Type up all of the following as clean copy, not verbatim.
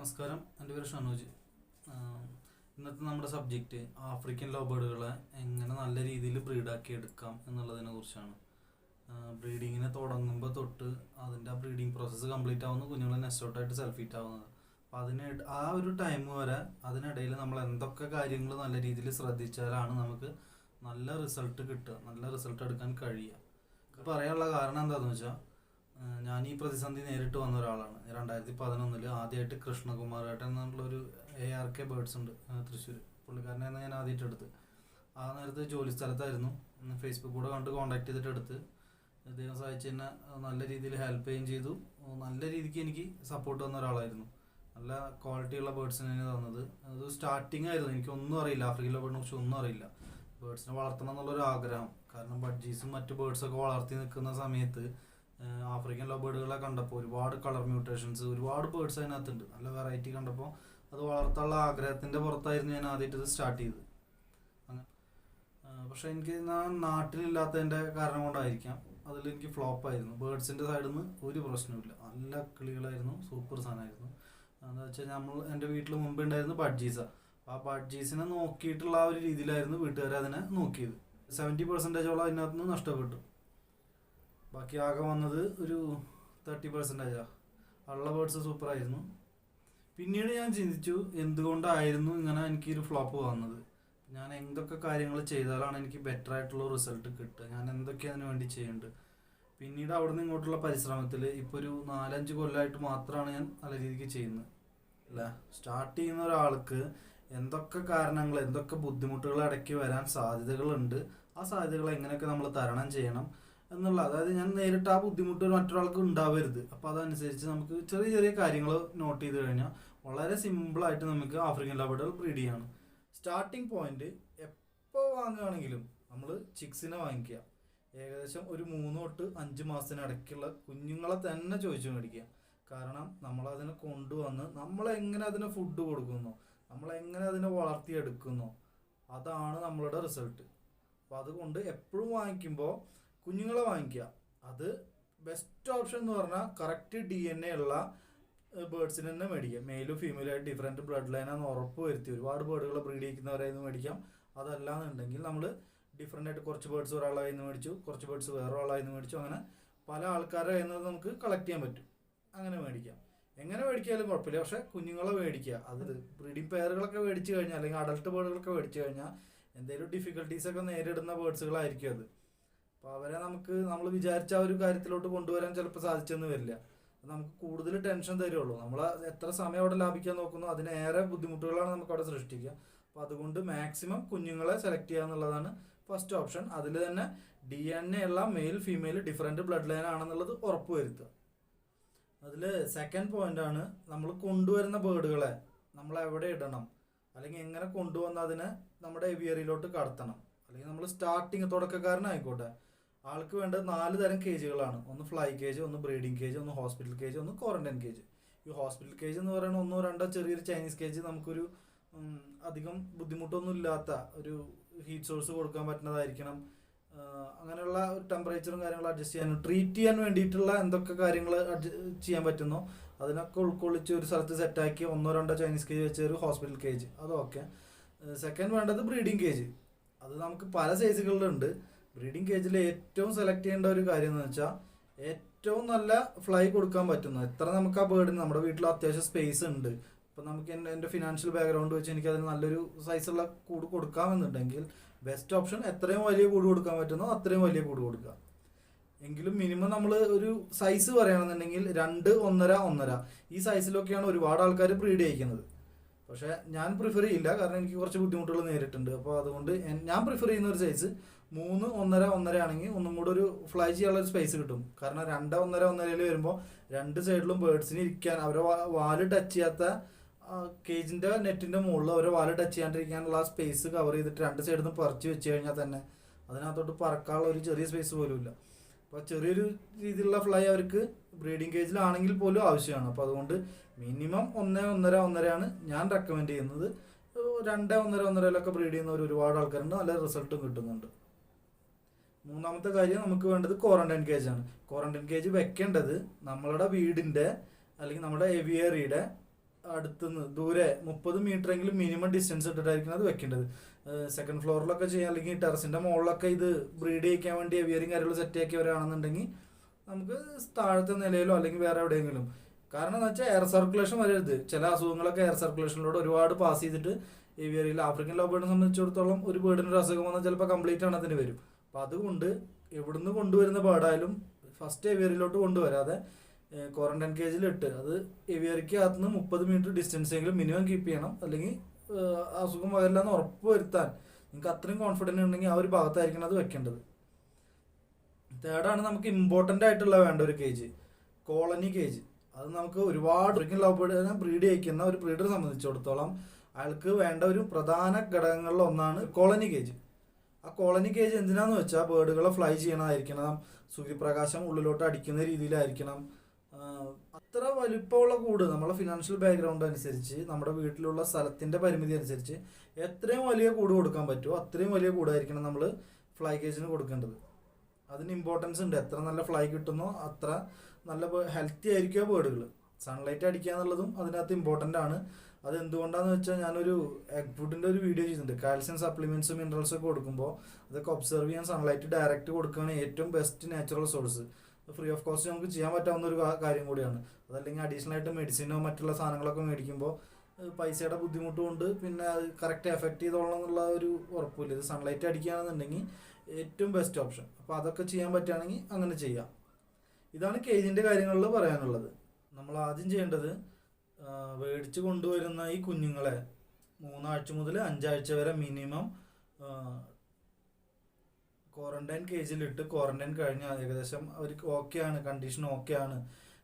നമസ്കാരം, എൻ്റെ പേര് ഷനോജ്. ഇന്നത്തെ നമ്മുടെ സബ്ജക്റ്റ് ആഫ്രിക്കൻ ലവ് ബേർഡുകളെ എങ്ങനെ നല്ല രീതിയിൽ ബ്രീഡാക്കി എടുക്കാം എന്നുള്ളതിനെ കുറിച്ചാണ്. ബ്രീഡിങ്ങിനെ തുടങ്ങുമ്പോൾ തൊട്ട് അതിൻ്റെ ആ ബ്രീഡിങ് പ്രോസസ്സ് കംപ്ലീറ്റ് ആവുന്ന കുഞ്ഞുങ്ങൾ നെസ്റ്റോട്ടായിട്ട് സെൽഫീറ്റ് ആവുന്നത്. അപ്പോൾ ആ ഒരു ടൈം വരെ അതിനിടയിൽ നമ്മൾ എന്തൊക്കെ കാര്യങ്ങൾ നല്ല രീതിയിൽ ശ്രദ്ധിച്ചാലാണ് നമുക്ക് നല്ല റിസൾട്ട് കിട്ടുക, നല്ല റിസൾട്ട് എടുക്കാൻ കഴിയുക. പറയാനുള്ള കാരണം എന്താണെന്ന് വെച്ചാൽ, ഞാൻ ഈ പ്രതിസന്ധി നേരിട്ട് വന്ന ഒരാളാണ്. 2011 ആദ്യമായിട്ട് കൃഷ്ണകുമാരേട്ടൻ എന്നുള്ളൊരു ARK ബേർഡ്സ് ഉണ്ട് തൃശ്ശൂർ. പുള്ളിക്കാരനെയാണ് ഞാൻ ആദ്യമായിട്ട് എടുത്ത്. ആ നേരത്ത് ജോലി സ്ഥലത്തായിരുന്നു. ഫേസ്ബുക്ക് കൂടെ കണ്ട് കോൺടാക്ട് ചെയ്തിട്ട് എടുത്ത്. അദ്ദേഹം സഹായിച്ച് എന്നെ നല്ല രീതിയിൽ ഹെൽപ്പ് ചെയ്യുകയും ചെയ്തു. നല്ല രീതിക്ക് എനിക്ക് സപ്പോർട്ട് തന്ന ഒരാളായിരുന്നു. നല്ല ക്വാളിറ്റിയുള്ള ബേർഡ്സിനെ തന്നത്. അത് സ്റ്റാർട്ടിങ് ആയിരുന്നു. എനിക്കൊന്നും അറിയില്ല, ആഫ്രിക്കൻ ലവ് ബേർഡിനെ കുറിച്ച് ഒന്നും അറിയില്ല. ബേർഡ്സിനെ വളർത്തണം എന്നുള്ളൊരു ആഗ്രഹം. കാരണം ബഡ്ജീസും മറ്റു ബേർഡ്സൊക്കെ വളർത്തി നിൽക്കുന്ന സമയത്ത് ആഫ്രിക്കൻ ലവ് ബേർഡുകളെ കണ്ടപ്പോൾ ഒരുപാട് കളർ മ്യൂട്ടേഷൻസ്, ഒരുപാട് ബേർഡ്സ് അതിനകത്തുണ്ട്. നല്ല വെറൈറ്റി കണ്ടപ്പോൾ അത് വളർത്താനുള്ള ആഗ്രഹത്തിൻ്റെ പുറത്തായിരുന്നു ഞാൻ ആദ്യമായിട്ട് ഇത് സ്റ്റാർട്ട് ചെയ്തത്. അങ്ങനെ പക്ഷേ എനിക്ക് നാട്ടിലില്ലാത്തതിൻ്റെ കാരണം കൊണ്ടായിരിക്കാം അതിലെനിക്ക് ഫ്ലോപ്പായിരുന്നു. ബേർഡ്സിൻ്റെ സൈഡിൽ നിന്ന് ഒരു പ്രശ്നമില്ല, നല്ല കിളികളായിരുന്നു, സൂപ്പർ സാധനമായിരുന്നു. എന്താ വെച്ചാൽ എൻ്റെ വീട്ടിൽ മുമ്പ് ഉണ്ടായിരുന്നു ബഡ്ജീസ. ആ ബഡ്ജീസിനെ നോക്കിയിട്ടുള്ള ആ ഒരു രീതിയിലായിരുന്നു വീട്ടുകാർ അതിനെ നോക്കിയത്. 70% അതിനകത്ത് നിന്ന് നഷ്ടപ്പെട്ടു. ബാക്കി ആകെ വന്നത് ഒരു 30%. ഉള്ള ബേർഡ്സ് സൂപ്പറായിരുന്നു. പിന്നീട് ഞാൻ ചിന്തിച്ചു, എന്തുകൊണ്ടായിരുന്നു ഇങ്ങനെ എനിക്കൊരു ഫ്ലോപ്പ് വന്നത്. ഞാൻ എന്തൊക്കെ കാര്യങ്ങൾ ചെയ്താലാണ് എനിക്ക് ബെറ്റർ ആയിട്ടുള്ള റിസൾട്ട് കിട്ടുക, ഞാൻ എന്തൊക്കെയാണ് അതിന് വേണ്ടി ചെയ്യേണ്ടത്. പിന്നീട് അവിടെ നിന്ന് ഇങ്ങോട്ടുള്ള പരിശ്രമത്തിൽ ഇപ്പോൾ ഒരു 4-5 കൊല്ലമായിട്ട് മാത്രമാണ് ഞാൻ നല്ല രീതിക്ക് ചെയ്യുന്നത്. അല്ല, സ്റ്റാർട്ട് ചെയ്യുന്ന ഒരാൾക്ക് എന്തൊക്കെ കാരണങ്ങൾ, എന്തൊക്കെ ബുദ്ധിമുട്ടുകൾ ഇടയ്ക്ക് വരാൻ സാധ്യതകളുണ്ട്, ആ സാധ്യതകൾ എങ്ങനെയൊക്കെ നമ്മൾ തരണം ചെയ്യണം എന്നുള്ള, അതായത് ഞാൻ നേരിട്ട് ആ ബുദ്ധിമുട്ട് മറ്റൊരാൾക്ക് ഉണ്ടാവരുത്. അപ്പോൾ അതനുസരിച്ച് നമുക്ക് ചെറിയ ചെറിയ കാര്യങ്ങൾ നോട്ട് ചെയ്ത് കഴിഞ്ഞാൽ വളരെ സിമ്പിളായിട്ട് നമുക്ക് ആഫ്രിക്കൻ ലവ് ബേർഡുകൾ ബ്രീഡ് ചെയ്യാണ്. സ്റ്റാർട്ടിങ് പോയിന്റ് എപ്പോൾ വാങ്ങുകയാണെങ്കിലും നമ്മൾ ചിക്സിനെ വാങ്ങിക്കുക. ഏകദേശം ഒരു 3 തൊട്ട് 5 മാസത്തിനിടയ്ക്കുള്ള കുഞ്ഞുങ്ങളെ തന്നെ ചോദിച്ചു മേടിക്കുക. കാരണം നമ്മളതിനെ കൊണ്ടുവന്ന് നമ്മളെങ്ങനെ അതിന് ഫുഡ് കൊടുക്കുന്നോ, നമ്മളെങ്ങനെ അതിനെ വളർത്തിയെടുക്കുന്നോ, അതാണ് നമ്മളുടെ റിസൾട്ട്. അപ്പോൾ അതുകൊണ്ട് എപ്പോഴും വാങ്ങിക്കുമ്പോൾ കുഞ്ഞുങ്ങളെ വാങ്ങിക്കുക. അത് ബെസ്റ്റ് ഓപ്ഷൻ എന്ന് പറഞ്ഞാൽ കറക്റ്റ് DNA ഉള്ള ബേർഡ്സിന് തന്നെ മേടിക്കാം. മെയിലും ഫീമെയിലും ആയിട്ട് ഡിഫറെൻറ്റ് ബ്ലഡ് ലൈനാണെന്ന് ഉറപ്പ് വരുത്തി ഒരുപാട് ബേർഡുകൾ ബ്രീഡ് ചെയ്യിക്കുന്നവരായിരുന്നു മേടിക്കാം. അതല്ലാന്നുണ്ടെങ്കിൽ നമ്മൾ ഡിഫറെൻ്റ് ആയിട്ട് കുറച്ച് ബേർഡ്സ് ഒരാളെ കയ്യിൽ നിന്ന് മേടിച്ചു, കുറച്ച് ബേർഡ്സ് വേറെ ഒരാളെ കയ്യിൽ നിന്ന് മേടിച്ചു, അങ്ങനെ പല ആൾക്കാരുടെ കയ്യിൽ നിന്ന് നമുക്ക് കളക്ട് ചെയ്യാൻ പറ്റും. അങ്ങനെ മേടിക്കാം. എങ്ങനെ മേടിക്കാലും കുഴപ്പമില്ല, പക്ഷേ കുഞ്ഞുങ്ങളെ മേടിക്കുക. അത് ബ്രീഡിംഗ് പെയറുകളൊക്കെ മേടിച്ചു കഴിഞ്ഞാൽ, അല്ലെങ്കിൽ അഡൾട്ട് ബേർഡുകളൊക്കെ മേടിച്ചു കഴിഞ്ഞാൽ എന്തെങ്കിലും ഡിഫിക്കൽട്ടീസൊക്കെ നേരിടുന്ന ബേർഡ്സുകളായിരിക്കും അത്. അപ്പോൾ അവരെ നമ്മൾ വിചാരിച്ച ആ ഒരു കാര്യത്തിലോട്ട് കൊണ്ടുവരാൻ ചിലപ്പോൾ സാധിച്ചെന്ന് വരില്ല. നമുക്ക് കൂടുതൽ ടെൻഷൻ തരുള്ളൂ. നമ്മൾ എത്ര സമയം അവിടെ ലാഭിക്കാൻ നോക്കുന്നു അതിനേറെ ബുദ്ധിമുട്ടുകളാണ് നമുക്ക് അവിടെ സൃഷ്ടിക്കുക. അപ്പോൾ അതുകൊണ്ട് മാക്സിമം കുഞ്ഞുങ്ങളെ സെലക്ട് ചെയ്യുക എന്നുള്ളതാണ് ഫസ്റ്റ് ഓപ്ഷൻ. അതിൽ തന്നെ DNA ഉള്ള male female different blood line ആണെന്നുള്ളത് ഉറപ്പ് വരുത്തുക. അതിൽ സെക്കൻഡ് പോയിൻ്റാണ്, നമ്മൾ കൊണ്ടുവരുന്ന ബേർഡുകളെ നമ്മൾ എവിടെ ഇടണം, അല്ലെങ്കിൽ എങ്ങനെ കൊണ്ടുവന്ന് അതിനെ നമ്മുടെ എവിയറിയിലോട്ട് കടത്തണം. അല്ലെങ്കിൽ നമ്മൾ സ്റ്റാർട്ടിങ് തുടക്കക്കാരനായിക്കോട്ടെ, ആൾക്ക് വേണ്ടത് 4 തരം കേജുകളാണ്. ഒന്ന് ഫ്ലൈ കേജ്, ഒന്ന് ബ്രീഡിംഗ് കേജ്, ഒന്ന് ഹോസ്പിറ്റൽ കേജ്, ഒന്ന് ക്വാറന്റൈൻ കേജ്. ഈ ഹോസ്പിറ്റൽ കേജ് എന്ന് പറയുന്നത് 1-2 ചെറിയൊരു ചൈനീസ് കേജ്, നമുക്കൊരു അധികം ബുദ്ധിമുട്ടൊന്നും ഇല്ലാത്ത ഒരു ഹീറ്റ് സോഴ്സ് കൊടുക്കാൻ പറ്റുന്നതായിരിക്കണം. അങ്ങനെയുള്ള ഒരു ടെമ്പറേച്ചറും കാര്യങ്ങളും അഡ്ജസ്റ്റ് ചെയ്യാനും ട്രീറ്റ് ചെയ്യാൻ വേണ്ടിയിട്ടുള്ള എന്തൊക്കെ കാര്യങ്ങൾ ചെയ്യാൻ പറ്റുന്നോ അതിനൊക്കെ ഉൾക്കൊള്ളിച്ച് ഒരു സ്ഥലത്ത് സെറ്റാക്കി 1-2 ചൈനീസ് കേജ് വെച്ച ഒരു ഹോസ്പിറ്റൽ കേജ്, അതൊക്കെ. സെക്കൻഡ് വേണ്ടത് ബ്രീഡിംഗ് കേജ്. അത് നമുക്ക് പല സൈസുകളിലുണ്ട്. ബ്രീഡിംഗ് കേജിൽ ഏറ്റവും സെലക്ട് ചെയ്യേണ്ട ഒരു കാര്യം എന്ന് വെച്ചാൽ ഏറ്റവും നല്ല ഫ്ലൈ കൊടുക്കാൻ പറ്റുന്ന, എത്ര നമുക്ക് ആ ബേർഡിന്, നമ്മുടെ വീട്ടിൽ അത്യാവശ്യം സ്പേസ് ഉണ്ട്, ഇപ്പം നമുക്ക് എൻ്റെ ഫിനാൻഷ്യൽ ബാക്ക്ഗ്രൗണ്ട് വെച്ച് എനിക്ക് അതിന് നല്ലൊരു സൈസുള്ള കൂട് കൊടുക്കാമെന്നുണ്ടെങ്കിൽ ബെസ്റ്റ് ഓപ്ഷൻ എത്രയും വലിയ കൂട് കൊടുക്കാൻ പറ്റുന്നോ അത്രയും വലിയ കൂട് കൊടുക്കുക. എങ്കിലും മിനിമം നമ്മൾ ഒരു സൈസ് പറയുകയാണെന്നുണ്ടെങ്കിൽ 2, 1.5, 1.5 ഈ സൈസിലൊക്കെയാണ് ഒരുപാട് ആൾക്കാർ ബ്രീഡ് ചെയ്യിക്കുന്നത്. പക്ഷേ ഞാൻ പ്രിഫർ ചെയ്യില്ല, കാരണം എനിക്ക് കുറച്ച് ബുദ്ധിമുട്ടുകൾ നേരിട്ടുണ്ട്. അപ്പോൾ അതുകൊണ്ട് ഞാൻ പ്രിഫർ ചെയ്യുന്ന ഒരു സൈസ് 3, 1.5, 1.5 ആണെങ്കിൽ ഒന്നും കൂടെ ഒരു ഫ്ലൈ ചെയ്യാനുള്ള ഒരു സ്പേസ് കിട്ടും. കാരണം 2, 1.5, 1.5 വരുമ്പോൾ 2 സൈഡിലും ബേർഡ്സിന് ഇരിക്കാൻ, അവരെ വാല് ടച്ച് ചെയ്യാത്ത കേജിൻ്റെ നെറ്റിൻ്റെ മുകളിൽ അവരെ വാല് ടച്ച് ചെയ്യാണ്ടിരിക്കാനുള്ള ആ സ്പേസ് കവർ ചെയ്തിട്ട് 2 സൈഡിൽ നിന്ന് പറിച്ച് വെച്ച് കഴിഞ്ഞാൽ തന്നെ അതിനകത്തോട്ട് പറക്കാനുള്ള ഒരു ചെറിയ സ്പേസ് പോലും ഇല്ല. അപ്പോൾ ചെറിയൊരു രീതിയിലുള്ള ഫ്ലൈ അവർക്ക് ബ്രീഡിംഗ് കേജിലാണെങ്കിൽ പോലും ആവശ്യമാണ്. അപ്പോൾ അതുകൊണ്ട് മിനിമം 1, 1.5, 1.5 ഞാൻ റെക്കമെൻഡ് ചെയ്യുന്നത്. 2, 1.5, 1.5 ബ്രീഡ് ചെയ്യുന്നവർ ഒരുപാട് ആൾക്കാരുണ്ട്, നല്ല റിസൾട്ടും കിട്ടുന്നുണ്ട്. മൂന്നാമത്തെ കാര്യം നമുക്ക് വേണ്ടത് ക്വാറന്റൈൻ കേജാണ്. ക്വാറന്റൈൻ കേജ് വെക്കേണ്ടത് നമ്മളുടെ വീടിൻ്റെ അല്ലെങ്കിൽ നമ്മുടെ എവിയറിയുടെ അടുത്തുനിന്ന് ദൂരെ 30 മീറ്റർ എങ്കിലും മിനിമം ഡിസ്റ്റൻസ് ഇട്ടിട്ടായിരിക്കണം അത് വെക്കേണ്ടത്. സെക്കൻഡ് ഫ്ലോറിലൊക്കെ ചെയ്യാം, അല്ലെങ്കിൽ ടെറസിൻ്റെ മുകളിലൊക്കെ ഇത് ബ്രീഡ് ചെയ്യിക്കാൻ വേണ്ടി എവിയറിങ് കാര്യങ്ങൾ സെറ്റ് ആക്കിയവരാണെന്നുണ്ടെങ്കിൽ നമുക്ക് താഴത്തെ നിലയിലോ അല്ലെങ്കിൽ വേറെ എവിടെയെങ്കിലും. കാരണം എന്ന് വെച്ചാൽ എയർ സർക്കുലേഷൻ വരരുത്. ചില അസുഖങ്ങളൊക്കെ എയർ സർക്കുലേഷനിലൂടെ ഒരുപാട് പാസ് ചെയ്തിട്ട് ഏവിയറിയിൽ ആഫ്രിക്കൻ ലവ് ബേർഡിനെ സംബന്ധിച്ചിടത്തോളം ഒരു ബേർഡിനൊരു അസുഖം വന്നാൽ ചിലപ്പോൾ കംപ്ലീറ്റ് ആണ് അതിന് വരും. അപ്പോൾ അതുകൊണ്ട് എവിടുന്ന് കൊണ്ടുവരുന്ന ബേർഡായാലും ഫസ്റ്റ് ഏവിയറിയിലോട്ട് കൊണ്ടുവരാതെ ക്വാറന്റൈൻ കേജിലിട്ട് അത് ഏവിയറിക്ക് അകത്തുനിന്ന് 30 മീറ്റർ ഡിസ്റ്റൻസ് എങ്കിലും മിനിമം കീപ്പ് ചെയ്യണം. അല്ലെങ്കിൽ അസുഖം വരില്ല എന്ന് ഉറപ്പ് വരുത്താൻ നിങ്ങൾക്ക് അത്രയും കോൺഫിഡൻസ് ഉണ്ടെങ്കിൽ ആ ഒരു ഭാഗത്തായിരിക്കണം അത് വെക്കേണ്ടത്. തേർഡാണ് നമുക്ക് ഇമ്പോർട്ടൻ്റ് ആയിട്ടുള്ള വേണ്ട ഒരു കേജ്, കോളനി കേജ്. അത് നമുക്ക് ഒരുപാട് ലവ് ബേർഡിനെ ബ്രീഡ് ചെയ്യിക്കുന്ന ഒരു ബ്രീഡറെ സംബന്ധിച്ചിടത്തോളം അയാൾക്ക് വേണ്ട ഒരു പ്രധാന ഘടകങ്ങളിൽ ഒന്നാണ് കോളനി കേജ്. ആ കോളനി കേജ് എന്തിനാന്ന് വെച്ചാൽ ബേർഡുകളെ ഫ്ലൈ ചെയ്യണമായിരിക്കണം, സൂര്യപ്രകാശം ഉള്ളിലോട്ട് അടിക്കുന്ന രീതിയിലായിരിക്കണം. അത്ര വലിപ്പമുള്ള കൂട് നമ്മളെ ഫിനാൻഷ്യൽ ബാക്ക്ഗ്രൗണ്ട് അനുസരിച്ച് നമ്മുടെ വീട്ടിലുള്ള സ്ഥലത്തിൻ്റെ പരിമിതി അനുസരിച്ച് എത്രയും വലിയ കൂട് കൊടുക്കാൻ പറ്റുമോ അത്രയും വലിയ കൂടായിരിക്കണം നമ്മൾ ഫ്ലൈ കേജിന് കൊടുക്കേണ്ടത്. അതിന് ഇമ്പോർട്ടൻസ് ഉണ്ട്. എത്ര നല്ല ഫ്ലൈ കിട്ടുന്നോ അത്ര നല്ല ഹെൽത്തി ആയിരിക്കുമോ ബേർഡുകൾ. സൺലൈറ്റ് അടിക്കുക എന്നുള്ളതും അതിനകത്ത് ഇമ്പോർട്ടൻ്റ് ആണ്. അത് എന്തുകൊണ്ടാണെന്ന് വെച്ചാൽ ഞാനൊരു എഗ് ഫുഡിൻ്റെ ഒരു വീഡിയോ ചെയ്തിട്ടുണ്ട്. കാൽസ്യം സപ്ലിമെൻറ്റ്സും മിനറൽസും ഒക്കെ കൊടുക്കുമ്പോൾ അതൊക്കെ ഒബ്സർവ് ചെയ്യാൻ സൺലൈറ്റ് ഡയറക്റ്റ് കൊടുക്കുകയാണ് ഏറ്റവും best natural source. Free of cost നമുക്ക് ചെയ്യാൻ പറ്റാവുന്ന ഒരു കാര്യം കൂടിയാണ്. അതല്ലെങ്കിൽ അഡീഷണൽ ആയിട്ട് മെഡിസിനോ മറ്റുള്ള സാധനങ്ങളൊക്കെ മേടിക്കുമ്പോൾ പൈസയുടെ ബുദ്ധിമുട്ട് കൊണ്ട് പിന്നെ അത് കറക്റ്റ് എഫക്റ്റ് ചെയ്തോളണം എന്നുള്ള ഒരു ഉറപ്പില്ല. ഇത് സൺലൈറ്റ് അടിക്കുകയാണെന്നുണ്ടെങ്കിൽ ഏറ്റവും ബെസ്റ്റ് ഓപ്ഷൻ. അപ്പോൾ അതൊക്കെ ചെയ്യാൻ പറ്റുകയാണെങ്കിൽ അങ്ങനെ ചെയ്യാം. ഇതാണ് കേജിൻ്റെ കാര്യങ്ങളിൽ പറയാനുള്ളത്. നമ്മൾ ആദ്യം ചെയ്യേണ്ടത് മേടിച്ച് കൊണ്ടുവരുന്ന ഈ കുഞ്ഞുങ്ങളെ 3 ആഴ്ച മുതൽ 5 ആഴ്ച വരെ മിനിമം ക്വാറന്റൈൻ കേജിലിട്ട് ക്വാറന്റൈൻ കഴിഞ്ഞാൽ ഏകദേശം അവർക്ക് ഓക്കെയാണ്, കണ്ടീഷൻ ഓക്കെയാണ്,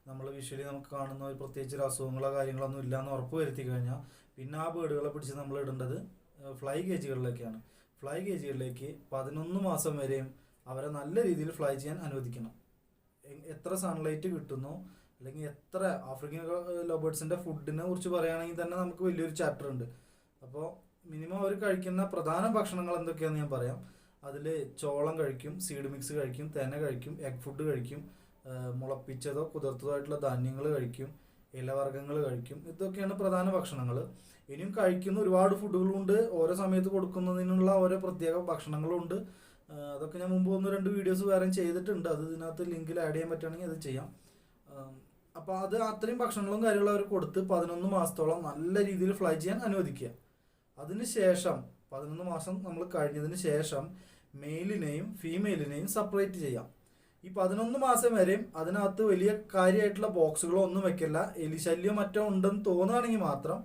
നമ്മൾ വിഷ്വലി നമുക്ക് കാണുന്ന ഒരു പ്രത്യേകിച്ച് അസുഖങ്ങളോ കാര്യങ്ങളൊന്നും ഇല്ലയെന്ന് ഉറപ്പ് വരുത്തി കഴിഞ്ഞാൽ പിന്നെ ആ ബേർഡുകളെ പിടിച്ച് നമ്മൾ ഇടേണ്ടത് ഫ്ലൈ കേജുകളിലേക്കാണ്. ഫ്ലൈ കേജുകളിലേക്ക് 11 മാസം വരെയും അവരെ നല്ല രീതിയിൽ ഫ്ലൈ ചെയ്യാൻ അനുവദിക്കണം. എത്ര സൺലൈറ്റ് കിട്ടുന്നു അല്ലെങ്കിൽ എത്ര ആഫ്രിക്കൻ ലവ് ബേർഡ്സിൻ്റെ ഫുഡിനെ കുറിച്ച് പറയുകയാണെങ്കിൽ തന്നെ നമുക്ക് വലിയൊരു ചാപ്റ്റർ ഉണ്ട്. അപ്പോൾ മിനിമം അവർ കഴിക്കുന്ന പ്രധാന ഭക്ഷണങ്ങൾ എന്തൊക്കെയാണെന്ന് ഞാൻ പറയാം. അതിൽ ചോളം കഴിക്കും, സീഡ് മിക്സ് കഴിക്കും, തെന കഴിക്കും, എഗ് ഫുഡ് കഴിക്കും, മുളപ്പിച്ചതോ കുതിർത്തതോ ആയിട്ടുള്ള ധാന്യങ്ങൾ കഴിക്കും, ഇലവർഗ്ഗങ്ങൾ കഴിക്കും. ഇതൊക്കെയാണ് പ്രധാന ഭക്ഷണങ്ങൾ. ഇനിയും കഴിക്കുന്ന ഒരുപാട് ഫുഡുകളുണ്ട്, ഓരോ സമയത്ത് കൊടുക്കുന്നതിനുള്ള ഓരോ പ്രത്യേക ഭക്ഷണങ്ങളുണ്ട്. അതൊക്കെ ഞാൻ മുമ്പ് 1-2 വീഡിയോസ് വേറെ ചെയ്തിട്ടുണ്ട്. അത് ഇതിനകത്ത് ലിങ്കിൽ ആഡ് ചെയ്യാൻ പറ്റുകയാണെങ്കിൽ അത് ചെയ്യാം. അപ്പോൾ അത് അത്രയും ഭക്ഷണങ്ങളും കാര്യങ്ങളും അവർ കൊടുത്ത് 11 മാസത്തോളം നല്ല രീതിയിൽ ഫ്ലൈ ചെയ്യാൻ അനുവദിക്കുക. അതിന് ശേഷം 11 മാസം നമ്മൾ കഴിഞ്ഞതിന് ശേഷം മെയിലിനെയും ഫീമെയിലിനെയും സെപ്പറേറ്റ് ചെയ്യാം. ഈ 11 മാസം വരെയും അതിനകത്ത് വലിയ കാര്യമായിട്ടുള്ള ബോക്സുകളോ ഒന്നും വെക്കില്ല. എലിശല്യം മറ്റോ ഉണ്ടെന്ന് തോന്നുകയാണെങ്കിൽ മാത്രം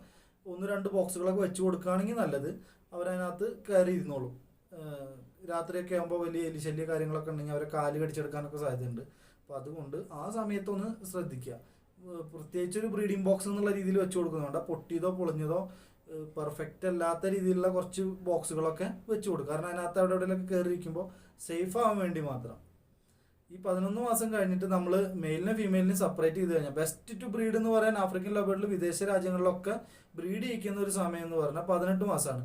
1-2 ബോക്സുകളൊക്കെ വെച്ച് കൊടുക്കുകയാണെങ്കിൽ നല്ലത്. അവരതിനകത്ത് കയറി ഇരുന്നോളും. രാത്രിയൊക്കെ ആകുമ്പോൾ വലിയ എലിശല്യ കാര്യങ്ങളൊക്കെ ഉണ്ടെങ്കിൽ അവരെ കാല് കടിച്ചെടുക്കാനൊക്കെ സാധ്യതയുണ്ട്. അപ്പോൾ അതുകൊണ്ട് ആ സമയത്തൊന്ന് ശ്രദ്ധിക്കുക. പ്രത്യേകിച്ചൊരു ബ്രീഡിംഗ് ബോക്സ് എന്നുള്ള രീതിയിൽ വെച്ച് കൊടുക്കുന്നുണ്ട്. പൊട്ടിയതോ പൊളിഞ്ഞതോ പെർഫെക്റ്റ് അല്ലാത്ത രീതിയിലുള്ള കുറച്ച് ബോക്സുകളൊക്കെ വെച്ച് കൊടുക്കുക. കാരണം അതിനകത്ത് അവിടെ എവിടെയൊക്കെ കയറിയിരിക്കുമ്പോൾ സേഫ് ആവാൻ വേണ്ടി മാത്രം. ഈ 11 മാസം കഴിഞ്ഞിട്ട് നമ്മൾ മെയിലിനെ ഫീമെയിലിനെ സെപ്പറേറ്റ് ചെയ്ത് കഴിഞ്ഞാൽ ബെസ്റ്റ് ടു ബ്രീഡ് എന്ന് പറയാൻ ആഫ്രിക്കൻ ലവ് ബേർഡിൽ വിദേശ രാജ്യങ്ങളിലൊക്കെ ബ്രീഡ് ചെയ്യിക്കുന്ന ഒരു സമയം എന്ന് പറഞ്ഞാൽ 18 മാസമാണ്.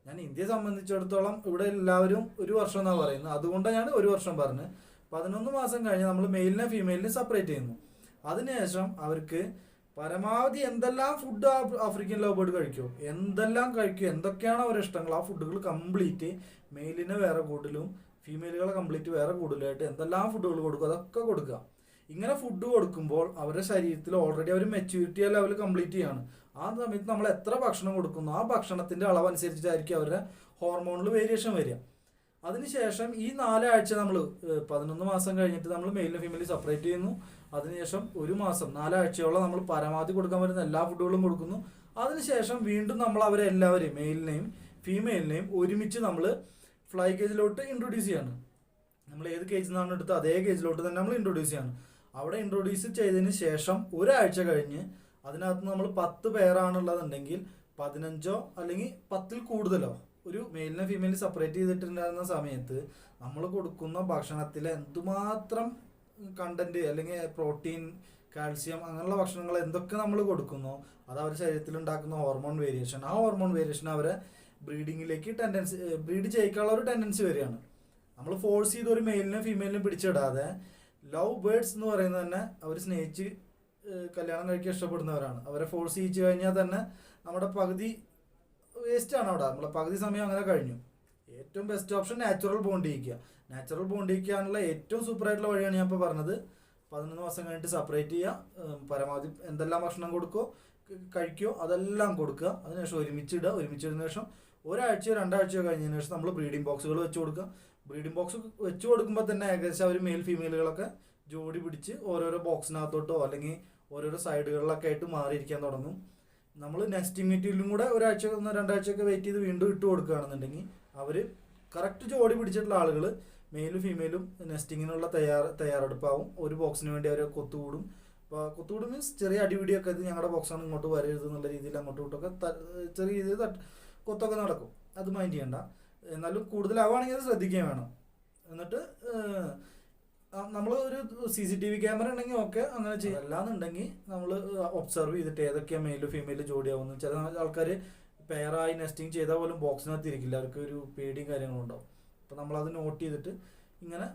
ഞാൻ ഇന്ത്യയെ സംബന്ധിച്ചിടത്തോളം ഇവിടെ എല്ലാവരും 1 വർഷം എന്നാണ് പറയുന്നത്. അതുകൊണ്ടാണ് ഞാൻ 1 വർഷം പറഞ്ഞത്. 11 മാസം കഴിഞ്ഞ് നമ്മൾ മെയിലിനെ ഫീമെയിലിനെ സെപ്പറേറ്റ് ചെയ്യുന്നു. അതിനുശേഷം അവർക്ക് പരമാവധി എന്തെല്ലാം ഫുഡ് ആഫ്രിക്കൻ ലവ് ബേർഡ് കഴിക്കും, എന്തെല്ലാം കഴിക്കും, എന്തൊക്കെയാണ് അവരുടെ ഇഷ്ടങ്ങൾ, ആ ഫുഡുകൾ കംപ്ലീറ്റ് മെയിലിനെ വേറെ കൂട്ടിലും ഫീമെയിലുകളെ കംപ്ലീറ്റ് വേറെ കൂടുതലായിട്ട് എന്തെല്ലാം ഫുഡുകൾ കൊടുക്കും അതൊക്കെ കൊടുക്കുക. ഇങ്ങനെ ഫുഡ് കൊടുക്കുമ്പോൾ അവരുടെ ശരീരത്തിൽ ഓൾറെഡി അവർ മെച്യൂരിറ്റി ലെവൽ കംപ്ലീറ്റ് ചെയ്യാണ്. ആ സമയത്ത് നമ്മൾ എത്ര ഭക്ഷണം കൊടുക്കുന്നു ആ ഭക്ഷണത്തിൻ്റെ അളവനുസരിച്ചിട്ടായിരിക്കും അവരുടെ ഹോർമോണിൽ വേരിയേഷൻ വരിക. അതിനുശേഷം ഈ 4 ആഴ്ച നമ്മൾ 11 മാസം കഴിഞ്ഞിട്ട് നമ്മൾ മെയിലിനെ ഫീമെയിലും സെപ്പറേറ്റ് ചെയ്യുന്നു. അതിനുശേഷം 1 മാസം 4 ആഴ്ചയോളം നമ്മൾ പരമാവധി കൊടുക്കാൻ പറ്റുന്ന എല്ലാ ഫുഡുകളും കൊടുക്കുന്നു. അതിനുശേഷം വീണ്ടും നമ്മൾ അവരെ എല്ലാവരെയും മെയിലിനെയും ഫീമെയിലിനെയും ഒരുമിച്ച് നമ്മൾ ഫ്ലൈ കേജിലോട്ട് ഇൻട്രൊഡ്യൂസ് ചെയ്യാണ്. നമ്മൾ ഏത് കേജിൽ നിന്നാണ് എടുത്ത് അതേ കേജിലോട്ട് തന്നെ നമ്മൾ ഇൻട്രൊഡ്യൂസ് ചെയ്യാണ്. അവിടെ ഇൻട്രൊഡ്യൂസ് ചെയ്തതിന് ശേഷം 1 ആഴ്ച കഴിഞ്ഞ് അതിനകത്ത് നമ്മൾ 10 പേരാണുള്ളതുണ്ടെങ്കിൽ 15 അല്ലെങ്കിൽ 10 കൂടുതലോ ഒരു മെയിലിനെ ഫീമെയിലിനെ സെപ്പറേറ്റ് ചെയ്തിട്ടുണ്ടായിരുന്ന സമയത്ത് നമ്മൾ കൊടുക്കുന്ന ഭക്ഷണത്തിൽ എന്തുമാത്രം കണ്ടന്റ് അല്ലെങ്കിൽ പ്രോട്ടീൻ, കാൽസ്യം അങ്ങനെയുള്ള ഭക്ഷണങ്ങൾ എന്തൊക്കെ നമ്മൾ കൊടുക്കുന്നോ അത് അവരുടെ ശരീരത്തിൽ ഉണ്ടാക്കുന്ന ഹോർമോൺ വേരിയേഷൻ, ആ ഹോർമോൺ വേരിയേഷൻ അവരെ ബ്രീഡിങ്ങിലേക്ക് ബ്രീഡ് ചെയ്യിക്കാനുള്ള ഒരു ടെൻഡൻസി വരികയാണ്. നമ്മൾ ഫോഴ്സ് ചെയ്ത് ഒരു മെയിലിനും ഫീമെയിലിനും പിടിച്ചിടാതെ ലവ് ബേർഡ്സ് എന്ന് പറയുന്നത് തന്നെ അവർ സ്നേഹിച്ച് കല്യാണം കഴിക്കാൻ ഇഷ്ടപ്പെടുന്നവരാണ്. അവരെ ഫോഴ്സ് ചെയ്യിച്ചു കഴിഞ്ഞാൽ തന്നെ നമ്മുടെ പകുതി വേസ്റ്റാണ് അവിടെ, നമ്മളെ പകുതി സമയം അങ്ങനെ കഴിഞ്ഞു. ഏറ്റവും ബെസ്റ്റ് ഓപ്ഷൻ നാച്ചുറൽ ബോണ്ട് ചെയ്യിക്കുക. നാച്ചുറൽ ബോണ്ട് ചെയ്യിക്കാനുള്ള ഏറ്റവും സൂപ്പറായിട്ടുള്ള വഴിയാണ് ഞാൻ ഇപ്പോൾ പറഞ്ഞത്. 11 മാസം കഴിഞ്ഞിട്ട് സെപ്പറേറ്റ് ചെയ്യുക, പരമാവധി എന്തെല്ലാം ഭക്ഷണം കൊടുക്കുമോ കഴിക്കുമോ അതെല്ലാം കൊടുക്കുക. അതിനുശേഷം ഒരുമിച്ചിടുന്ന ശേഷം ഒരാഴ്ചയോ 2 ആഴ്ചയോ കഴിഞ്ഞതിന് ശേഷം നമ്മൾ ബ്രീഡിംഗ് ബോക്സുകൾ വെച്ച് കൊടുക്കുക. ബ്രീഡിംഗ് ബോക്സ് വെച്ച് കൊടുക്കുമ്പോൾ തന്നെ ഏകദേശം അവർ മെയിൽ ഫീമെയിലുകളൊക്കെ ജോഡി പിടിച്ച് ഓരോരോ ബോക്സിനകത്തോട്ടോ അല്ലെങ്കിൽ ഓരോരോ സൈഡുകളിലൊക്കെ ആയിട്ട് മാറിയിരിക്കാൻ തുടങ്ങും. നമ്മൾ നെക്സ്റ്റ് മീറ്റിലും കൂടെ 1 ആഴ്ച 2 ആഴ്ചയൊക്കെ വെയിറ്റ് ചെയ്ത് വീണ്ടും ഇട്ട് കൊടുക്കുകയാണെന്നുണ്ടെങ്കിൽ അവർ കറക്റ്റ് ജോഡി പിടിച്ചിട്ടുള്ള ആളുകൾ മെയിലും ഫീമെയിലും നെസ്റ്റിങ്ങിനുള്ള തയ്യാറെടുപ്പാവും. ഒരു ബോക്സിന് വേണ്ടി അവർ കൊത്തുകൂടും. അപ്പോൾ കൊത്തുകൂടും മീൻസ് ചെറിയ അടിപിടിയൊക്കെ ഇത് ഞങ്ങളുടെ ബോക്സാണ് ഇങ്ങോട്ട് വരരുത് എന്നുള്ള രീതിയിൽ അങ്ങോട്ടും ഇങ്ങോട്ടൊക്കെ ചെറിയ രീതിയിൽ കൊത്തൊക്കെ നടക്കും. അത് മൈൻഡ് ചെയ്യണ്ട. എന്നാലും കൂടുതലാവുകയാണെങ്കിൽ അത് ശ്രദ്ധിക്കുകയും വേണം. എന്നിട്ട് നമ്മൾ ഒരു CCTV ക്യാമറ ഉണ്ടെങ്കിൽ ഓക്കെ അങ്ങനെ ചെയ്യാം. അല്ലാന്നുണ്ടെങ്കിൽ നമ്മൾ ഒബ്സർവ് ചെയ്തിട്ട് ഏതൊക്കെയാണ് മെയിലും ഫീമെയിലും ജോഡിയാവുന്നത്. ചില ആൾക്കാർ പെയറായി നെസ്റ്റിങ് ചെയ്താൽ പോലും ബോക്സിനകത്ത് ഇരിക്കില്ല, അവർക്ക് ഒരു പേടിയും കാര്യങ്ങളും ഉണ്ടാവും. അപ്പോൾ നമ്മളത് നോട്ട് ചെയ്തിട്ട് ഇങ്ങനെ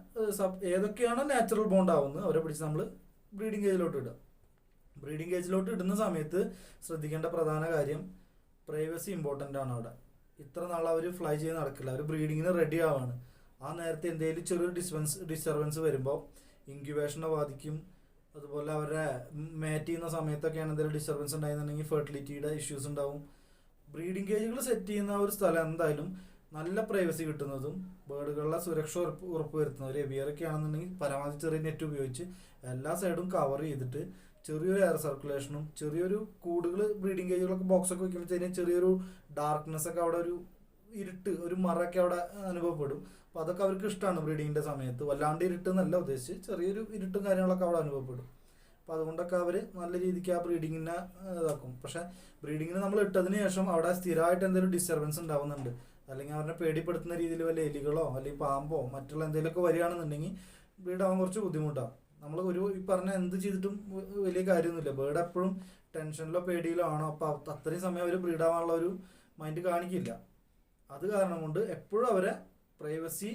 ഏതൊക്കെയാണോ നാച്ചുറൽ ബോണ്ട് ആവുന്നത് അവരെ പിടിച്ച് നമ്മൾ ബ്രീഡിംഗ് കേജിലോട്ട് ഇടുക. ബ്രീഡിംഗ് കേജിലോട്ട് ഇടുന്ന സമയത്ത് ശ്രദ്ധിക്കേണ്ട പ്രധാന കാര്യം പ്രൈവസി ഇമ്പോർട്ടൻ്റ് ആണ്. അവിടെ ഇത്ര നാൾ അവർ ഫ്ലൈ ചെയ്ത് നടക്കില്ല, അവർ ബ്രീഡിങ്ങിന് റെഡി ആവാണ്. ആ നേരത്തെ എന്തെങ്കിലും ചെറിയൊരു ഡിസ്റ്റർബൻസ് വരുമ്പോൾ ഇൻക്യുബേഷനെ ബാധിക്കും. അതുപോലെ അവരുടെ മാറ്റ് ചെയ്യുന്ന സമയത്തൊക്കെയാണ് എന്തെങ്കിലും ഡിസ്റ്റർബൻസ് ഉണ്ടായിരുന്നുണ്ടെങ്കിൽ ഫെർട്ടിലിറ്റിയുടെ ഇഷ്യൂസ് ഉണ്ടാവും. ബ്രീഡിംഗ് കേജുകൾ സെറ്റ് ചെയ്യുന്ന ഒരു സ്ഥലം എന്തായാലും നല്ല പ്രൈവസി കിട്ടുന്നതും ബേർഡുകളുടെ സുരക്ഷ ഉറപ്പുവരുത്തുന്നത്. ഒരു എവിയറൊക്കെ ആണെന്നുണ്ടെങ്കിൽ പരമാവധി ചെറിയ നെറ്റ് ഉപയോഗിച്ച് എല്ലാ സൈഡും കവർ ചെയ്തിട്ട് ചെറിയൊരു എയർ സർക്കുലേഷനും ചെറിയൊരു കൂടുകൾ ബ്രീഡിംഗ് കേജുകളൊക്കെ ബോക്സൊക്കെ വയ്ക്കുമ്പോഴത്തേനും ചെറിയൊരു ഡാർക്ക്നെസ് ഒക്കെ അവിടെ ഒരു ഇരുട്ട് ഒരു മറയൊക്കെ അവിടെ അനുഭവപ്പെടും. അപ്പോൾ അതൊക്കെ അവർക്ക് ഇഷ്ടമാണ് ബ്രീഡിങ്ങിൻ്റെ സമയത്ത്. വല്ലാണ്ട് ഇരുട്ടെന്നല്ല ഉദ്ദേശിച്ച് ചെറിയൊരു ഇരുട്ടും കാര്യങ്ങളൊക്കെ അവിടെ അനുഭവപ്പെടും. അപ്പോൾ അതുകൊണ്ടൊക്കെ അവർ നല്ല രീതിക്ക് ആ ബ്രീഡിങ്ങിനെ ഇതാക്കും. പക്ഷേ ബ്രീഡിങ്ങിന് നമ്മൾ ഇട്ടതിന് ശേഷം അവിടെ സ്ഥിരമായിട്ട് എന്തെങ്കിലും ഡിസ്റ്റർബൻസ് ഉണ്ടാവുന്നുണ്ട്, അല്ലെങ്കിൽ അവരെ പേടിപ്പെടുത്തുന്ന രീതിയിൽ വല്ല എലികളോ അല്ലെങ്കിൽ പാമ്പോ മറ്റുള്ള എന്തെങ്കിലുമൊക്കെ വരികയാണെന്നുണ്ടെങ്കിൽ ബ്രീഡാവാൻ കുറച്ച് ബുദ്ധിമുട്ടാണ്. നമ്മൾ ഈ പറഞ്ഞ എന്ത് ചെയ്തിട്ടും വലിയ കാര്യമൊന്നുമില്ല. ബേർഡ് എപ്പോഴും ടെൻഷനിലോ പേടിയിലോ ആണോ, അപ്പോൾ അത്രയും സമയം അവർ ബ്രീഡാവാനുള്ള ഒരു മൈൻഡ് കാണിക്കില്ല. അത് കാരണം കൊണ്ട് എപ്പോഴും അവരെ പ്രൈവസി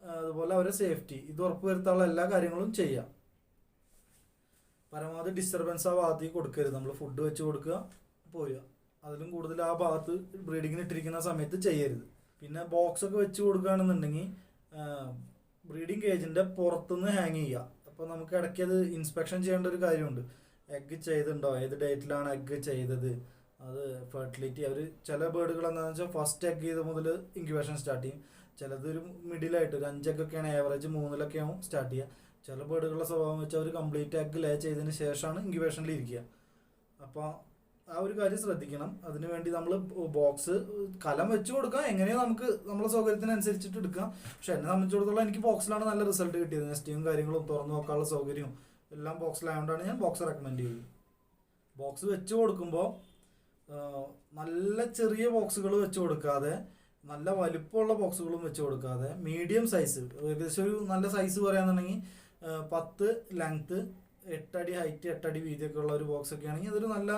അതുപോലെ അവരെ സേഫ്റ്റി ഇത് ഉറപ്പുവരുത്താനുള്ള എല്ലാ കാര്യങ്ങളും ചെയ്യാം. പരമാവധി ഡിസ്റ്റർബൻസ് ആ ഭാഗത്തേക്ക് കൊടുക്കരുത്. നമ്മൾ ഫുഡ് വെച്ച് കൊടുക്കുക, പോരുക. അതിലും കൂടുതൽ ആ ഭാഗത്ത് ബ്രീഡിങ്ങിന് ഇട്ടിരിക്കുന്ന സമയത്ത് ചെയ്യരുത്. പിന്നെ ബോക്സൊക്കെ വെച്ച് കൊടുക്കുകയാണെന്നുണ്ടെങ്കിൽ ബ്രീഡിങ് കേജിൻ്റെ പുറത്തുനിന്ന് ഹാങ് ചെയ്യുക. അപ്പോൾ നമുക്ക് ഇടയ്ക്ക് അത് ഇൻസ്പെക്ഷൻ ചെയ്യേണ്ട ഒരു കാര്യമുണ്ട്. എഗ്ഗ് ചെയ്തിട്ടുണ്ടോ, ഏത് ഡേറ്റിലാണ് എഗ്ഗ് ചെയ്തത്, അത് ഫെർട്ടിലിറ്റി. അവർ ചില ബേർഡുകൾ എന്താണെന്ന് വെച്ചാൽ ഫസ്റ്റ് എഗ്ഗ് ചെയ്ത് മുതൽ ഇൻക്യുബേഷൻ സ്റ്റാർട്ട് ചെയ്യും. ചിലത് ഒരു മിഡിലായിട്ട് ഒരു 5 എഗ്ഗൊക്കെയാണ് ആവറേജ് 3 ആവും സ്റ്റാർട്ട് ചെയ്യുക. ചില ബേർഡുകളുടെ സ്വഭാവം വെച്ചാൽ അവർ കംപ്ലീറ്റ് എഗ്ഗ് ലേ ചെയ്തതിന് ശേഷമാണ് ഇൻക്യുബേഷനിൽ ഇരിക്കുക. അപ്പോൾ ആ ഒരു കാര്യം ശ്രദ്ധിക്കണം. അതിനുവേണ്ടി നമ്മൾ ബോക്സ് കലം വെച്ച് കൊടുക്കാം, എങ്ങനെയാണ് നമുക്ക് നമ്മളെ സൗകര്യത്തിനനുസരിച്ചിട്ട് എടുക്കാം. പക്ഷെ എന്നെ സംബന്ധിച്ചിടത്തോളം എനിക്ക് ബോക്സിലാണ് നല്ല റിസൾട്ട് കിട്ടിയത്. നെസ്റ്റിങ്ങും കാര്യങ്ങളും തുറന്നു നോക്കാനുള്ള സൗകര്യവും എല്ലാം ബോക്സിലായതുകൊണ്ടാണ് ഞാൻ ബോക്സ് റെക്കമെൻഡ് ചെയ്യുന്നത്. ബോക്സ് വെച്ച് കൊടുക്കുമ്പോൾ നല്ല ചെറിയ ബോക്സുകൾ വെച്ച് കൊടുക്കാതെ നല്ല വലിപ്പമുള്ള ബോക്സുകളും വെച്ച് കൊടുക്കാതെ മീഡിയം സൈസ്, ഏകദേശം ഒരു നല്ല സൈസ് പറയുകയാണെന്നുണ്ടെങ്കിൽ 10 ലെങ്ത്ത് 8 അടി ഹൈറ്റ് 8 അടി വീതിയൊക്കെ ഉള്ള ഒരു ബോക്സ് ഒക്കെ ആണെങ്കിൽ അതൊരു നല്ല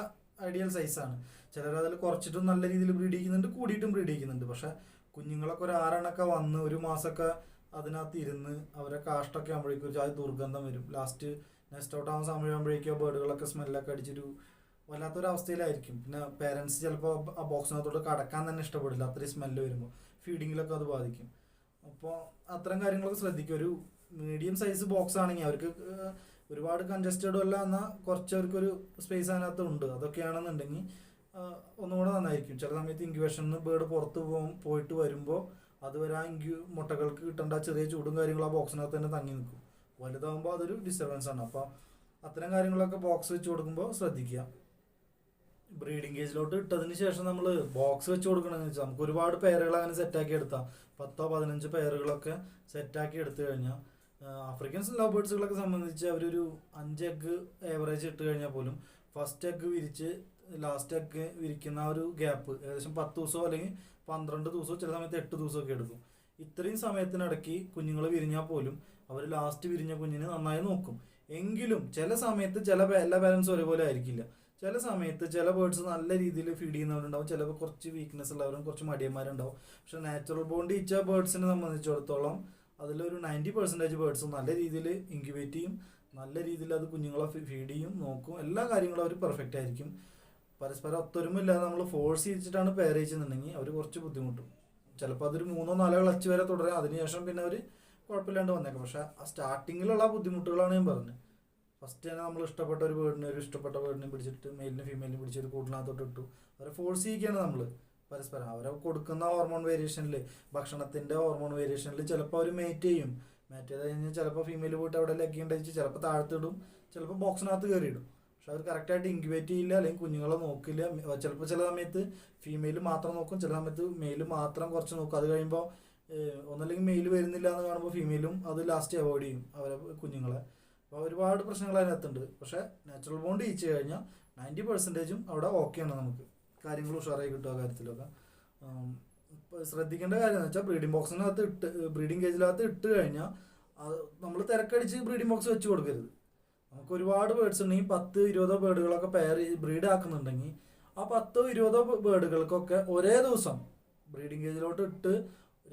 ഐഡിയൽ സൈസാണ്. ചിലർ അതിൽ കുറച്ചിട്ടും നല്ല രീതിയിൽ ബ്രീഡ് ചെയ്യുന്നുണ്ട്, കൂടിയിട്ടും ബ്രീഡ് ചെയ്യുന്നുണ്ട്. പക്ഷേ കുഞ്ഞുങ്ങളൊക്കെ ഒരു 6 എണ്ണമൊക്കെ വന്ന് 1 മാസമൊക്കെ അതിനകത്ത് ഇരുന്ന് അവരെ കാഷ്ടൊക്കെ ആകുമ്പോഴേക്കും ഒരു ദുർഗന്ധം വരും. ലാസ്റ്റ് നെക്സ്റ്റ് ഔട്ട് ആവുന്ന സമയമാകുമ്പോഴേക്കും ബേർഡുകളൊക്കെ സ്മെല്ലൊക്കെ അടിച്ചൊരു വല്ലാത്തൊരവസ്ഥയിലായിരിക്കും. പിന്നെ പേരൻസ് ചിലപ്പോൾ ആ ബോക്സിനകത്തോട്ട് കടക്കാൻ തന്നെ ഇഷ്ടപ്പെടില്ല, അത്രയും സ്മെല്ല് വരുമ്പോൾ ഫീഡിങ്ങിലൊക്കെ അത് ബാധിക്കും. അപ്പോൾ അത്തരം കാര്യങ്ങളൊക്കെ ശ്രദ്ധിക്കും. ഒരു മീഡിയം സൈസ് ബോക്സ് ആണെങ്കിൽ അവർക്ക് ഒരുപാട് കൺജസ്റ്റഡും അല്ല, എന്നാൽ കുറച്ച് അവർക്കൊരു സ്പേസ് അതിനകത്ത് ഉണ്ട്. അതൊക്കെയാണെന്നുണ്ടെങ്കിൽ ഒന്നുകൂടെ നന്നായിരിക്കും. ചില സമയത്ത് ഇൻക്യുബേഷനിൽ ബേർഡ് പുറത്ത് പോയിട്ട് വരുമ്പോൾ അതുവരെ ആ മുട്ടകൾക്ക് കിട്ടേണ്ട ചെറിയ ചൂടും കാര്യങ്ങളും ആ ബോക്സിനകത്ത് തന്നെ തങ്ങി നിൽക്കും. വലുതാകുമ്പോൾ അതൊരു ഡിസ്റ്റർബൻസ് ആണ്. അപ്പോൾ അത്തരം കാര്യങ്ങളൊക്കെ ബോക്സ് വെച്ച് കൊടുക്കുമ്പോൾ ശ്രദ്ധിക്കുക. ബ്രീഡിംഗ് കേജിലോട്ട് ഇട്ടതിന് ശേഷം നമ്മൾ ബോക്സ് വെച്ച് കൊടുക്കണമെന്ന് വെച്ചാൽ നമുക്ക് ഒരുപാട് പെയറുകൾ അങ്ങനെ സെറ്റാക്കി എടുത്താൽ 10-15 പെയറുകളൊക്കെ സെറ്റാക്കി എടുത്തു കഴിഞ്ഞാൽ ആഫ്രിക്കൻ ലവ് ബേർഡ്സുകളൊക്കെ സംബന്ധിച്ച് അവരൊരു 5 എഗ്ഗ് ഏവറേജ് ഇട്ട് കഴിഞ്ഞാൽ പോലും ഫസ്റ്റ് എഗ്ഗ് വിരിച്ച് ലാസ്റ്റ് എഗ്ഗ് വിരിക്കുന്ന ആ ഒരു ഗ്യാപ്പ് ഏകദേശം 10 ദിവസമോ അല്ലെങ്കിൽ 12 ദിവസമോ ചില സമയത്ത് 8 ദിവസമൊക്കെ എടുക്കും. ഇത്രയും സമയത്തിനിടയ്ക്ക് കുഞ്ഞുങ്ങൾ വിരിഞ്ഞാൽ പോലും അവർ ലാസ്റ്റ് വിരിഞ്ഞ കുഞ്ഞിനെ നന്നായി നോക്കും. എങ്കിലും ചില സമയത്ത് എല്ലാ പാരൻസും ഒരേപോലെ ആയിരിക്കില്ല. ചില സമയത്ത് ചില ബേർഡ്സ് നല്ല രീതിയിൽ ഫീഡ് ചെയ്യുന്നവരുണ്ടാവും, ചിലപ്പോൾ കുറച്ച് വീക്ക്നെസ് ഉള്ളവരും കുറച്ച് മടിയന്മാരുണ്ടാവും. പക്ഷെ നാച്ചുറൽ ബോണ്ട് ഇച്ച ബേർഡ്സിനെ സംബന്ധിച്ചിടത്തോളം അതിലൊരു 90% ബേർഡ്സും നല്ല രീതിയിൽ ഇൻക്യുബേറ്റ് ചെയ്യും, നല്ല രീതിയിൽ അത് കുഞ്ഞുങ്ങളെ ഫീഡ് ചെയ്യും, നോക്കും, എല്ലാ കാര്യങ്ങളും അവർ പെർഫെക്റ്റ് ആയിരിക്കും. പരസ്പരം ഒത്തൊരുമില്ലാതെ നമ്മൾ ഫോഴ്സ് ചെയ്തിട്ടാണ് പെയർ ചെയ്യുന്നുണ്ടെങ്കിൽ അവർ കുറച്ച് ബുദ്ധിമുട്ടും. ചിലപ്പോൾ അതൊരു 3-4 ക്ലച്ച് വരെ തുടരാം, അതിനുശേഷം പിന്നെ അവർ കുഴപ്പമില്ലാണ്ട് വന്നേക്കാം. പക്ഷേ ആ സ്റ്റാർട്ടിങ്ങിലുള്ള ബുദ്ധിമുട്ടുകളാണ് ഞാൻ പറഞ്ഞത്. ഫസ്റ്റ് തന്നെ നമ്മൾ ഇഷ്ടപ്പെട്ട ഒരു ബേർഡിനെ ഇഷ്ടപ്പെട്ട ബേർഡിനെ പിടിച്ചിട്ട് മെയിലിനും ഫീമെയിലിനും പിടിച്ച് ഒരു കൂട്ടിനകത്തോട്ട് ഇട്ടു. അവരെ ഫോഴ്സ് ചെയ്യിക്കുകയാണ് നമ്മൾ പരസ്പരം. അവരെ കൊടുക്കുന്ന ഹോർമോൺ വേരിയേഷനിൽ, ഭക്ഷണത്തിൻ്റെ ഹോർമോൺ വേരിയേഷനിൽ ചിലപ്പോൾ അവർ മേറ്റ് ചെയ്യും. മേറ്റ് ചെയ്ത് കഴിഞ്ഞാൽ ചിലപ്പോൾ ഫീമെയിൽ പോയിട്ട് അവിടെ ലെഗ് ഉണ്ടെങ്കിൽ ചിലപ്പോൾ താഴത്തിടും, ചിലപ്പോൾ ബോക്സിനകത്ത് കയറിയിടും. പക്ഷെ അവർ കറക്റ്റായിട്ട് ഇൻക്യുബേറ്റ് ചെയ്യില്ല, അല്ലെങ്കിൽ കുഞ്ഞുങ്ങളെ നോക്കില്ല. ചിലപ്പോൾ ചില സമയത്ത് ഫീമെയിൽ മാത്രം നോക്കും, ചില സമയത്ത് മെയിൽ മാത്രം കുറച്ച് നോക്കും. അത് കഴിയുമ്പോൾ ഒന്നല്ലെങ്കിൽ മെയിൽ വരുന്നില്ല എന്ന് കാണുമ്പോൾ ഫീമെയിലും അത് ലാസ്റ്റ് അവോയ്ഡ് ചെയ്യും അവരെ കുഞ്ഞുങ്ങളെ. അപ്പോൾ ഒരുപാട് പ്രശ്നങ്ങൾ അതിനകത്തുണ്ട്. പക്ഷേ നാച്ചുറൽ ബോണ്ട് ഈച്ച് കഴിഞ്ഞാൽ 90% അവിടെ ഓക്കെയാണ്, നമുക്ക് കാര്യങ്ങൾ ഉഷാറായി കിട്ടുക. കാര്യത്തിലൊക്കെ ശ്രദ്ധിക്കേണ്ട കാര്യം എന്ന് വെച്ചാൽ ബ്രീഡിംഗ് കേജിനകത്ത് ഇട്ട് കഴിഞ്ഞാൽ നമ്മൾ തിരക്കടിച്ച് ബ്രീഡിംഗ് ബോക്സ് വെച്ച് കൊടുക്കരുത്. നമുക്ക് ഒരുപാട് ബേർഡ്സ് ഉണ്ടെങ്കിൽ 10-20 ബേർഡുകളൊക്കെ ബ്രീഡ് ആക്കുന്നുണ്ടെങ്കിൽ ആ 10-20 ബേർഡുകൾക്കൊക്കെ ഒരേ ദിവസം ബ്രീഡിംഗ് കേജിലോട്ട് ഇട്ട്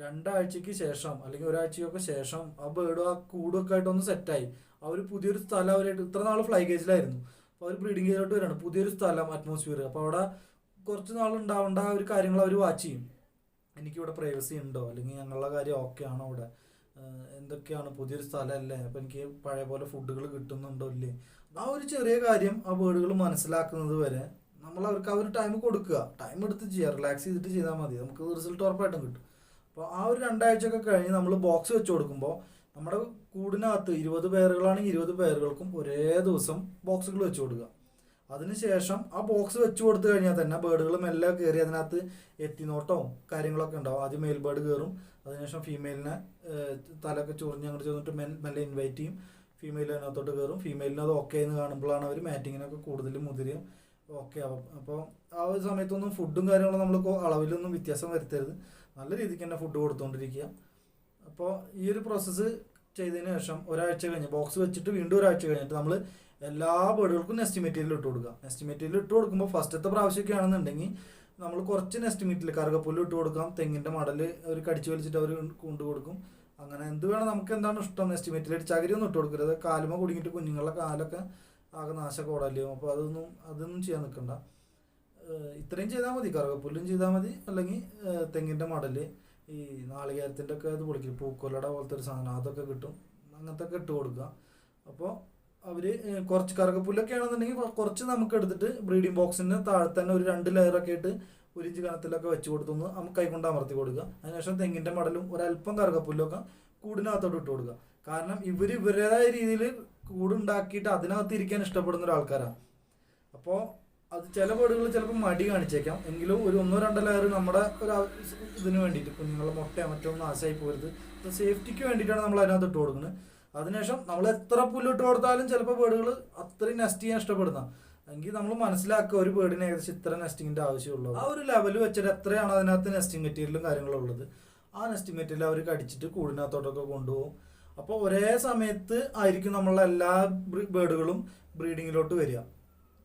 2 ആഴ്ചയ്ക്ക് ശേഷം അല്ലെങ്കിൽ ഒരാഴ്ചയൊക്കെ ശേഷം ആ ബേർഡ് ആ കൂടൊക്കെ ആയിട്ടൊന്ന് സെറ്റായി അവർ പുതിയൊരു സ്ഥലം അവരായിട്ട് ഇത്ര നാൾ ഫ്ലൈ കേജിലായിരുന്നു. അപ്പോൾ അവർ ബ്രീഡിംഗ് കേജിലോട്ട് വരികയാണ്, പുതിയൊരു സ്ഥലം, അറ്റ്മോസ്ഫിയർ. അപ്പോൾ അവിടെ കുറച്ച് നാൾ ഉണ്ടാവേണ്ട ഒരു കാര്യങ്ങൾ അവർ വാച്ച് ചെയ്യും. എനിക്കിവിടെ പ്രൈവസി ഉണ്ടോ, അല്ലെങ്കിൽ ഞങ്ങളുടെ കാര്യം ഓക്കെ ആണോ, ഇവിടെ എന്തൊക്കെയാണ്, പുതിയൊരു സ്ഥലമല്ലേ, അപ്പോൾ എനിക്ക് പഴയ പോലെ ഫുഡുകൾ കിട്ടുന്നുണ്ടോ ഇല്ലേ. ആ ഒരു ചെറിയ കാര്യം ആ ബേർഡുകൾ മനസ്സിലാക്കുന്നത് വരെ നമ്മൾ അവർക്ക് ആ ഒരു ടൈം കൊടുക്കുക. ടൈം എടുത്ത് ചെയ്യുക, റിലാക്സ് ചെയ്തിട്ട് ചെയ്താൽ മതി, നമുക്ക് റിസൾട്ട് ഉറപ്പായിട്ടും കിട്ടും. അപ്പോൾ ആ ഒരു 2 ആഴ്ചയൊക്കെ കഴിഞ്ഞ് നമ്മൾ ബോക്സ് വെച്ച് കൊടുക്കുമ്പോൾ നമ്മുടെ കൂടിനകത്ത് 20 പേരുകളാണെങ്കിൽ 20 പേരുകൾക്കും ഒരേ ദിവസം ബോക്സുകൾ വെച്ച് കൊടുക്കുക. അതിനുശേഷം ആ ബോക്സ് വെച്ച് കൊടുത്തു കഴിഞ്ഞാൽ തന്നെ ബേർഡുകൾ മെല്ലെ കയറി അതിനകത്ത് എത്തിനോട്ടവും കാര്യങ്ങളൊക്കെ ഉണ്ടാവും. ആദ്യം മെയിൽ ബേർഡ് കയറും, അതിനുശേഷം ഫീമെയിലിനെ തലയൊക്കെ ചൊറിഞ്ഞ് അങ്ങോട്ട് ചെന്നിട്ട് മെല്ലെ ഇൻവൈറ്റ് ചെയ്യും. ഫീമെയിൽ അതിനകത്തോട്ട് കയറും. ഫീമെയിലിന് അത് ഓക്കെ എന്ന് കാണുമ്പോഴാണ് അവർ മാറ്റിങ്ങിനൊക്കെ കൂടുതൽ മുതിരും ഓക്കെ ആവും. അപ്പോൾ ആ ഒരു സമയത്തൊന്നും ഫുഡും കാര്യങ്ങളും നമ്മൾ അളവിലൊന്നും വ്യത്യാസം വരുത്തരുത്, നല്ല രീതിക്ക് തന്നെ ഫുഡ് കൊടുത്തുകൊണ്ടിരിക്കുക. അപ്പോൾ ഈ ഒരു പ്രോസസ്സ് ചെയ്തതിന് ശേഷം ഒരാഴ്ച കഴിഞ്ഞ് ബോക്സ് വെച്ചിട്ട് വീണ്ടും ഒരാഴ്ച കഴിഞ്ഞിട്ട് നമ്മൾ എല്ലാ ബേർഡുകൾക്കും നെസ്റ്റ് മെറ്റീരിയൽ ഇട്ട് കൊടുക്കുക. നെസ്റ്റ് മെറ്റീരിയൽ ഇട്ട് കൊടുക്കുമ്പോൾ ഫസ്റ്റത്തെ പ്രാവശ്യമൊക്കെ ആണെന്നുണ്ടെങ്കിൽ നമ്മൾ കുറച്ച് നെസ്റ്റ് മെറ്റീരിയൽ കറുകപ്പുല്ല് ഇട്ട് കൊടുക്കാം, തെങ്ങിൻ്റെ മടൽ അവർ കടിച്ചു വലിച്ചിട്ട് അവർ കൊണ്ടു കൊടുക്കും. അങ്ങനെ എന്ത് വേണം, നമുക്ക് എന്താണ് ഇഷ്ടം, നെസ്റ്റ് മെറ്റീരിയൽ ചകിരി ഒന്നും ഇട്ട് കൊടുക്കരുത്. കാലുമ കുടുങ്ങിയിട്ട് കുഞ്ഞുങ്ങളുടെ കാലൊക്കെ ആകെ നാശമൊക്കെ ഓടല്ലോ. അപ്പോൾ അതൊന്നും ചെയ്യാൻ നിൽക്കണ്ട. ഇത്രയും ചെയ്താൽ മതി, കറുകപ്പുല്ലും ചെയ്താൽ മതി, അല്ലെങ്കിൽ തെങ്ങിൻ്റെ മടൽ, ഈ നാളികേരത്തിൻ്റെ ഒക്കെ ഇത് പൊളിക്കും, പൂക്കൊലട പോലത്തെ ഒരു സാധനം, അതൊക്കെ കിട്ടും, അങ്ങനത്തെ ഒക്കെ ഇട്ട് കൊടുക്കുക. അപ്പോൾ അവർ കുറച്ച് കറുകപ്പുല്ലൊക്കെ ആണെന്നുണ്ടെങ്കിൽ കുറച്ച് നമുക്ക് എടുത്തിട്ട് ബ്രീഡിംഗ് ബോക്സിന് താഴെ തന്നെ ഒരു 2 ലെയറൊക്കെ ഇട്ട് 1 ഇഞ്ച് കനത്തിലൊക്കെ വെച്ച് കൊടുത്തൊന്ന് നമുക്ക് കൈകൊണ്ട് അമർത്തി കൊടുക്കുക. അതിനുശേഷം തെങ്ങിൻ്റെ മടലും ഒരല്പം കറുകപ്പുല്ലൊക്കെ കൂടിനകത്തോട്ട് ഇട്ട് കൊടുക്കുക. കാരണം ഇവരുടേതായ രീതിയിൽ കൂടുണ്ടാക്കിയിട്ട് അതിനകത്ത് ഇരിക്കാൻ ഇഷ്ടപ്പെടുന്ന ഒരാൾക്കാരാണ്. അപ്പോൾ അത് ചില ബേർഡുകൾ ചിലപ്പോൾ മടി കാണിച്ചേക്കാം, എങ്കിലും ഒരു 1-2 ലെയർ നമ്മുടെ ഒരു ഇതിന് വേണ്ടിയിട്ട്, കുഞ്ഞുങ്ങളുടെ മുട്ടയോ മറ്റോ നാശമായി പോരുത്, സേഫ്റ്റിക്ക് വേണ്ടിയിട്ടാണ് നമ്മൾ അതിനകത്ത് ഇട്ട് കൊടുക്കുന്നത്. അതിനുശേഷം നമ്മൾ എത്ര പുല്ലിട്ട് കൊടുത്താലും ചിലപ്പോൾ ബേർഡുകൾ അത്രയും നെസ്റ്റ് ചെയ്യാൻ ഇഷ്ടപ്പെടുന്ന എങ്കിൽ നമ്മൾ മനസ്സിലാക്കുക ഒരു ബേർഡിന് ഏകദേശം ഇത്ര നെസ്റ്റിങ്ങിൻ്റെ ആവശ്യമുള്ളൂ. ആ ഒരു ലെവൽ വെച്ചിട്ട് എത്രയാണ് അതിനകത്ത് നെസ്റ്റിംഗ് മെറ്റീരിയലും കാര്യങ്ങളും ഉള്ളത്, ആ നെസ്റ്റിംഗ് മെറ്റീരിയൽ അവർ കടിച്ചിട്ട് കൂടിനകത്തോട്ടൊക്കെ കൊണ്ടുപോകും. അപ്പോൾ ഒരേ സമയത്ത് ആയിരിക്കും നമ്മളെ എല്ലാ ബേർഡുകളും ബ്രീഡിങ്ങിലോട്ട് വരിക.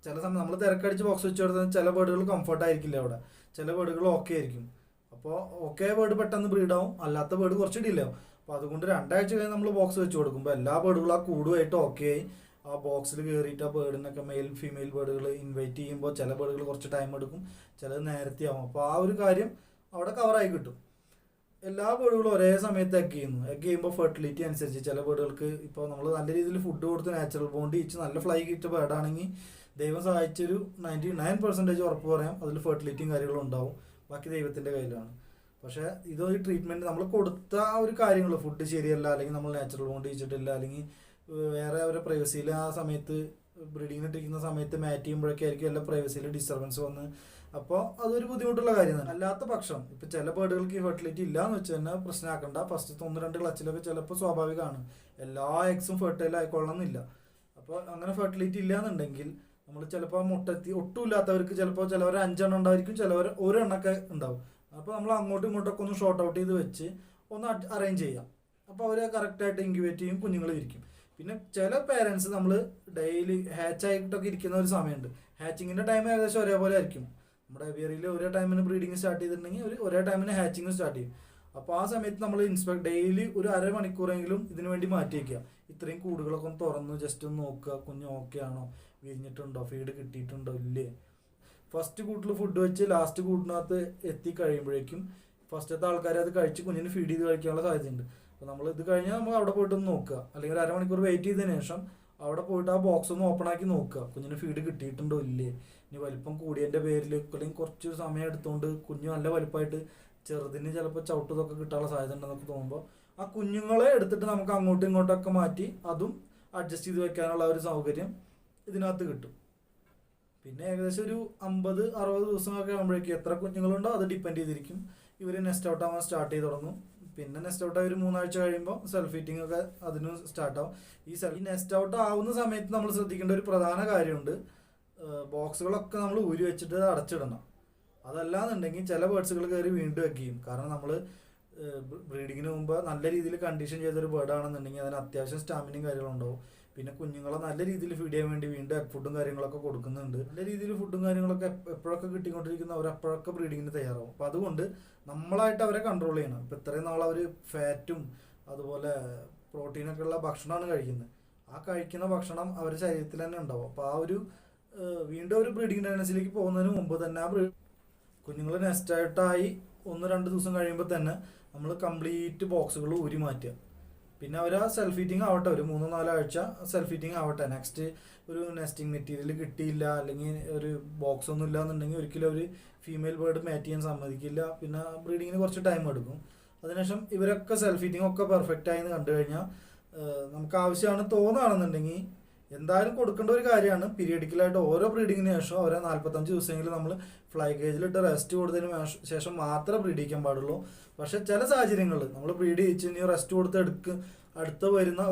ചില സമയം നമ്മൾ തിരക്കടിച്ച് ബോക്സ് വെച്ച് കൊടുത്താൽ ചില ബേർഡുകൾ കംഫർട്ട് ആയിരിക്കില്ല അവിടെ, ചില ബേർഡുകൾ ഓക്കെ ആയിരിക്കും. അപ്പോൾ ഓക്കെ ബേർഡ് പെട്ടെന്ന് ബ്രീഡാവും, അല്ലാത്ത ബേർഡ് കുറച്ച് ഡിലേ ആവും. അപ്പോൾ അതുകൊണ്ട് 2 ആഴ്ച കഴിഞ്ഞ് നമ്മൾ ബോക്സ് വെച്ച് കൊടുക്കുമ്പോൾ എല്ലാ ബേർഡുകളും ആ കൂടുമായിട്ട് ഓക്കെ ആയി ആ ബോക്സിൽ കയറിയിട്ട് ആ ബേർഡിനൊക്കെ മെയിൽ ഫീമെയിൽ ബേർഡുകൾ ഇൻവൈറ്റ് ചെയ്യുമ്പോൾ ചില ബേർഡുകൾ കുറച്ച് ടൈം എടുക്കും, ചിലത് നേരത്തെ ആവും. അപ്പോൾ ആ ഒരു കാര്യം അവിടെ കവറായി കിട്ടും. എല്ലാ ബേർഡുകളും ഒരേ സമയത്ത് എഗ് ചെയ്യുന്നു. എഗ് ചെയ്യുമ്പോൾ ഫെർട്ടിലിറ്റി അനുസരിച്ച് ചില ബേർഡുകൾക്ക് ഇപ്പോൾ നമ്മൾ നല്ല രീതിയിൽ ഫുഡ് കൊടുത്ത് നാച്ചുറൽ ബോണ്ട് ഇച്ച് നല്ല ഫ്ലൈ കിട്ട ബേർഡാണെങ്കിൽ ദൈവം സഹായിച്ചൊരു 99% ഉറപ്പ് പറയാം അതിൽ ഫെർട്ടിലിറ്റിയും കാര്യങ്ങളും ഉണ്ടാവും. ബാക്കി ദൈവത്തിൻ്റെ കയ്യിലാണ്. പക്ഷേ ഇതൊരു ട്രീറ്റ്മെൻറ്റ് നമ്മൾ കൊടുത്ത ആ ഒരു കാര്യങ്ങൾ, ഫുഡ് ശരിയല്ല, അല്ലെങ്കിൽ നമ്മൾ നാച്ചുറൽ ബോണ്ട് ചെയ്യിച്ചിട്ടില്ല, അല്ലെങ്കിൽ വേറെ അവരുടെ പ്രൈവസിയിൽ ആ സമയത്ത് ബ്രീഡിങ്ങിന് ഇട്ടിരിക്കുന്ന സമയത്ത് മാറ്റ് ചെയ്യുമ്പോഴൊക്കെ ആയിരിക്കും എല്ലാ പ്രൈവസിയിൽ ഡിസ്റ്റർബൻസ് വന്ന്, അപ്പോൾ അതൊരു ബുദ്ധിമുട്ടുള്ള കാര്യമാണ്. അല്ലാത്ത പക്ഷം ഇപ്പോൾ ചില ബേർഡുകൾക്ക് ഈ ഫെർട്ടിലിറ്റി ഇല്ല എന്ന് വെച്ച് തന്നെ പ്രശ്നമാക്കണ്ട. ഫസ്റ്റത്തെ 1-2 ക്ലച്ചിലൊക്കെ ചിലപ്പോൾ സ്വാഭാവികമാണ്, എല്ലാ എഗ്സും ഫെർട്ടൈൽ ആയിക്കൊള്ളണമെന്നില്ല. അപ്പോൾ അങ്ങനെ ഫെർട്ടിലിറ്റി ഇല്ല എന്നുണ്ടെങ്കിൽ നമ്മൾ ചിലപ്പോൾ മുട്ടെത്തി ഒട്ടും ഇല്ലാത്തവർക്ക് ചിലപ്പോൾ ചിലവർ 5 എണ്ണം ഉണ്ടായിരിക്കും, ചിലവർ 1 എണ്ണമൊക്കെ ഉണ്ടാവും. അപ്പോൾ നമ്മൾ അങ്ങോട്ടും ഇങ്ങോട്ടൊക്കെ ഒന്ന് ഷോർട്ട് ഔട്ട് ചെയ്ത് വെച്ച് ഒന്ന് അറേഞ്ച് ചെയ്യാം. അപ്പോൾ അവർ കറക്റ്റായിട്ട് ഇൻക്യുബേറ്റ് ചെയ്യും, കുഞ്ഞുങ്ങൾ ഇരിക്കും. പിന്നെ ചില പേരൻസ് നമ്മൾ ഡെയിലി ഹാച്ച് ആയിട്ടൊക്കെ ഇരിക്കുന്ന ഒരു സമയമുണ്ട്. ഹാച്ചിങ്ങിൻ്റെ ടൈം ഏകദേശം ഒരേപോലെ ആയിരിക്കും. നമ്മുടെ എവിയറിയിൽ ഒരേ ടൈമിന് ബ്രീഡിങ് സ്റ്റാർട്ട് ചെയ്തിട്ടുണ്ടെങ്കിൽ ഒരേ ടൈമിന് ഹാച്ചിങ് സ്റ്റാർട്ട് ചെയ്യും. അപ്പോൾ ആ സമയത്ത് നമ്മൾ ഡെയിലി ഒരു അരമണിക്കൂറെങ്കിലും ഇതിനു വേണ്ടി മാറ്റി വയ്ക്കുക. ഇത്രയും കൂടുകളൊക്കെ ഒന്ന് തുറന്ന് ജസ്റ്റ് ഒന്ന് നോക്കുക, കുഞ്ഞ് ഓക്കെ ആണോ, വിരിഞ്ഞിട്ടുണ്ടോ, ഫീഡ് കിട്ടിയിട്ടുണ്ടോ ഇല്ലേ. ഫസ്റ്റ് കൂട്ടിൽ ഫുഡ് വെച്ച് ലാസ്റ്റ് കൂട്ടിനകത്ത് എത്തി കഴിയുമ്പോഴേക്കും ഫസ്റ്റത്തെ ആൾക്കാർ അത് കഴിച്ച് കുഞ്ഞിന് ഫീഡ് ചെയ്ത് കഴിക്കാനുള്ള സാധ്യതയുണ്ട്. അപ്പോൾ നമ്മൾ ഇത് കഴിഞ്ഞാൽ നമ്മൾ അവിടെ പോയിട്ടൊന്ന് നോക്കുക, അല്ലെങ്കിൽ ഒരു അരമണിക്കൂർ വെയിറ്റ് ചെയ്തതിന് ശേഷം അവിടെ പോയിട്ട് ആ ബോക്സ് ഒന്ന് ഓപ്പൺ ആക്കി നോക്കുക, കുഞ്ഞിന് ഫീഡ് കിട്ടിയിട്ടുണ്ടോ ഇല്ലേ. ഇനി വലിപ്പം കൂടിയതിൻ്റെ പേരിൽ അല്ലെങ്കിൽ കുറച്ച് സമയം എടുത്തുകൊണ്ട് കുഞ്ഞ് നല്ല വലിപ്പമായിട്ട് ചെറുതിന് ചിലപ്പോൾ ചവിട്ടതൊക്കെ കിട്ടാനുള്ള സാധ്യത ഉണ്ടെന്നൊക്കെ തോന്നുമ്പോൾ ആ കുഞ്ഞുങ്ങളെ എടുത്തിട്ട് നമുക്ക് അങ്ങോട്ടും ഇങ്ങോട്ടൊക്കെ മാറ്റി അതും അഡ്ജസ്റ്റ് ചെയ്ത് വെക്കാനുള്ള ഒരു സൗകര്യം ഇതിനകത്ത് കിട്ടും. പിന്നെ ഏകദേശം ഒരു 50-60 ദിവസമൊക്കെ ആകുമ്പോഴേക്കും എത്ര കുഞ്ഞുങ്ങളുണ്ടോ അത് ഡിപ്പെൻഡ് ചെയ്തിരിക്കും. ഇവർ നെസ്റ്റ് ഔട്ട് ആവാൻ സ്റ്റാർട്ട് ചെയ്ത് തുടങ്ങും. പിന്നെ നെസ്റ്റ് ഔട്ട് ആയി ഒരു 3 ആഴ്ച കഴിയുമ്പോൾ സെൽഫ് ഫീറ്റിംഗ് ഒക്കെ അതിന് സ്റ്റാർട്ടാവും. ഈ നെസ്റ്റ് ഔട്ട് ആവുന്ന സമയത്ത് നമ്മൾ ശ്രദ്ധിക്കേണ്ട ഒരു പ്രധാന കാര്യമുണ്ട്. ബോക്സുകളൊക്കെ നമ്മൾ ഊരി വെച്ചിട്ട് അടച്ചിടണം. അതല്ലാന്നുണ്ടെങ്കിൽ ചില ബേർഡ്സുകൾ കയറി വീണ്ടും വെക്കുകയും, കാരണം നമ്മൾ ബ്രീഡിങ്ങിന് മുമ്പ് നല്ല രീതിയിൽ കണ്ടീഷൻ ചെയ്തൊരു ബേർഡാണെന്നുണ്ടെങ്കിൽ അതിന് അത്യാവശ്യം സ്റ്റാമിനയും കാര്യങ്ങളുണ്ടാവും. പിന്നെ കുഞ്ഞുങ്ങളെ നല്ല രീതിയിൽ ഫീഡ് ചെയ്യാൻ വേണ്ടി വീണ്ടും എഗ് ഫുഡും കാര്യങ്ങളൊക്കെ കൊടുക്കുന്നുണ്ട്. നല്ല രീതിയിൽ ഫുഡും കാര്യങ്ങളൊക്കെ എപ്പോഴൊക്കെ കിട്ടിക്കൊണ്ടിരിക്കുന്ന അവരപ്പോഴൊക്കെ ബ്രീഡിങ്ങിന് തയ്യാറാവും. അപ്പോൾ അതുകൊണ്ട് നമ്മളായിട്ട് അവരെ കൺട്രോൾ ചെയ്യണം. ഇപ്പോൾ ഇത്രയും നാൾ അവർ ഫാറ്റും അതുപോലെ പ്രോട്ടീനൊക്കെ ഉള്ള ഭക്ഷണമാണ് കഴിക്കുന്നത്. ആ കഴിക്കുന്ന ഭക്ഷണം അവരുടെ ശരീരത്തിൽ തന്നെ ഉണ്ടാവും. അപ്പോൾ ആ ഒരു വീണ്ടും ഒരു ബ്രീഡിങ് ടെൻഡൻസിയിലേക്ക് പോകുന്നതിന് മുമ്പ് തന്നെ ആ കുഞ്ഞുങ്ങൾ നെസ്റ്റായിട്ടായി 1-2 ദിവസം കഴിയുമ്പോൾ തന്നെ നമ്മൾ കംപ്ലീറ്റ് ബോക്സുകൾ ഊരി മാറ്റുക. പിന്നെ അവർ ആ സെൽഫ് ഈറ്റിംഗ് ആവട്ടെ, ഒരു 3-4 ആഴ്ച സെൽഫ് ഈറ്റിംഗ് ആവട്ടെ. നെക്സ്റ്റ് ഒരു നെസ്റ്റിംഗ് മെറ്റീരിയൽ കിട്ടിയില്ല, അല്ലെങ്കിൽ ഒരു ബോക്സ് ഒന്നും ഇല്ല എന്നുണ്ടെങ്കിൽ ഒരിക്കലും ഒരു ഫീമെയിൽ ബേർഡ് മാറ്റ് ചെയ്യാൻ സമ്മതിക്കില്ല. പിന്നെ ബ്രീഡിങ്ങിന് കുറച്ച് ടൈം എടുക്കും. അതിനുശേഷം ഇവരൊക്കെ സെൽഫ് ഈറ്റിംഗ് ഒക്കെ പെർഫെക്റ്റ് ആയി എന്ന് കണ്ടു കഴിഞ്ഞാൽ നമുക്ക് ആവശ്യമാണ് തോന്നുകയാണെന്നുണ്ടെങ്കിൽ എന്തായാലും കൊടുക്കേണ്ട ഒരു കാര്യമാണ്. പീരിയഡിക്കലായിട്ട് ഓരോ ബ്രീഡിങ്ങിന് ശേഷം ഓരോ 45 ദിവസമെങ്കിലും നമ്മൾ ഫ്ലൈ കേജിലിട്ട് റെസ്റ്റ് കൊടുത്തതിന് ശേഷം മാത്രമേ ബ്രീഡ് ചെയ്യിക്കാൻ പാടുള്ളൂ. പക്ഷേ ചില സാഹചര്യങ്ങളിൽ നമ്മൾ ബ്രീഡ് ചെയ്യിച്ച് ഇനി റെസ്റ്റ് കൊടുത്ത്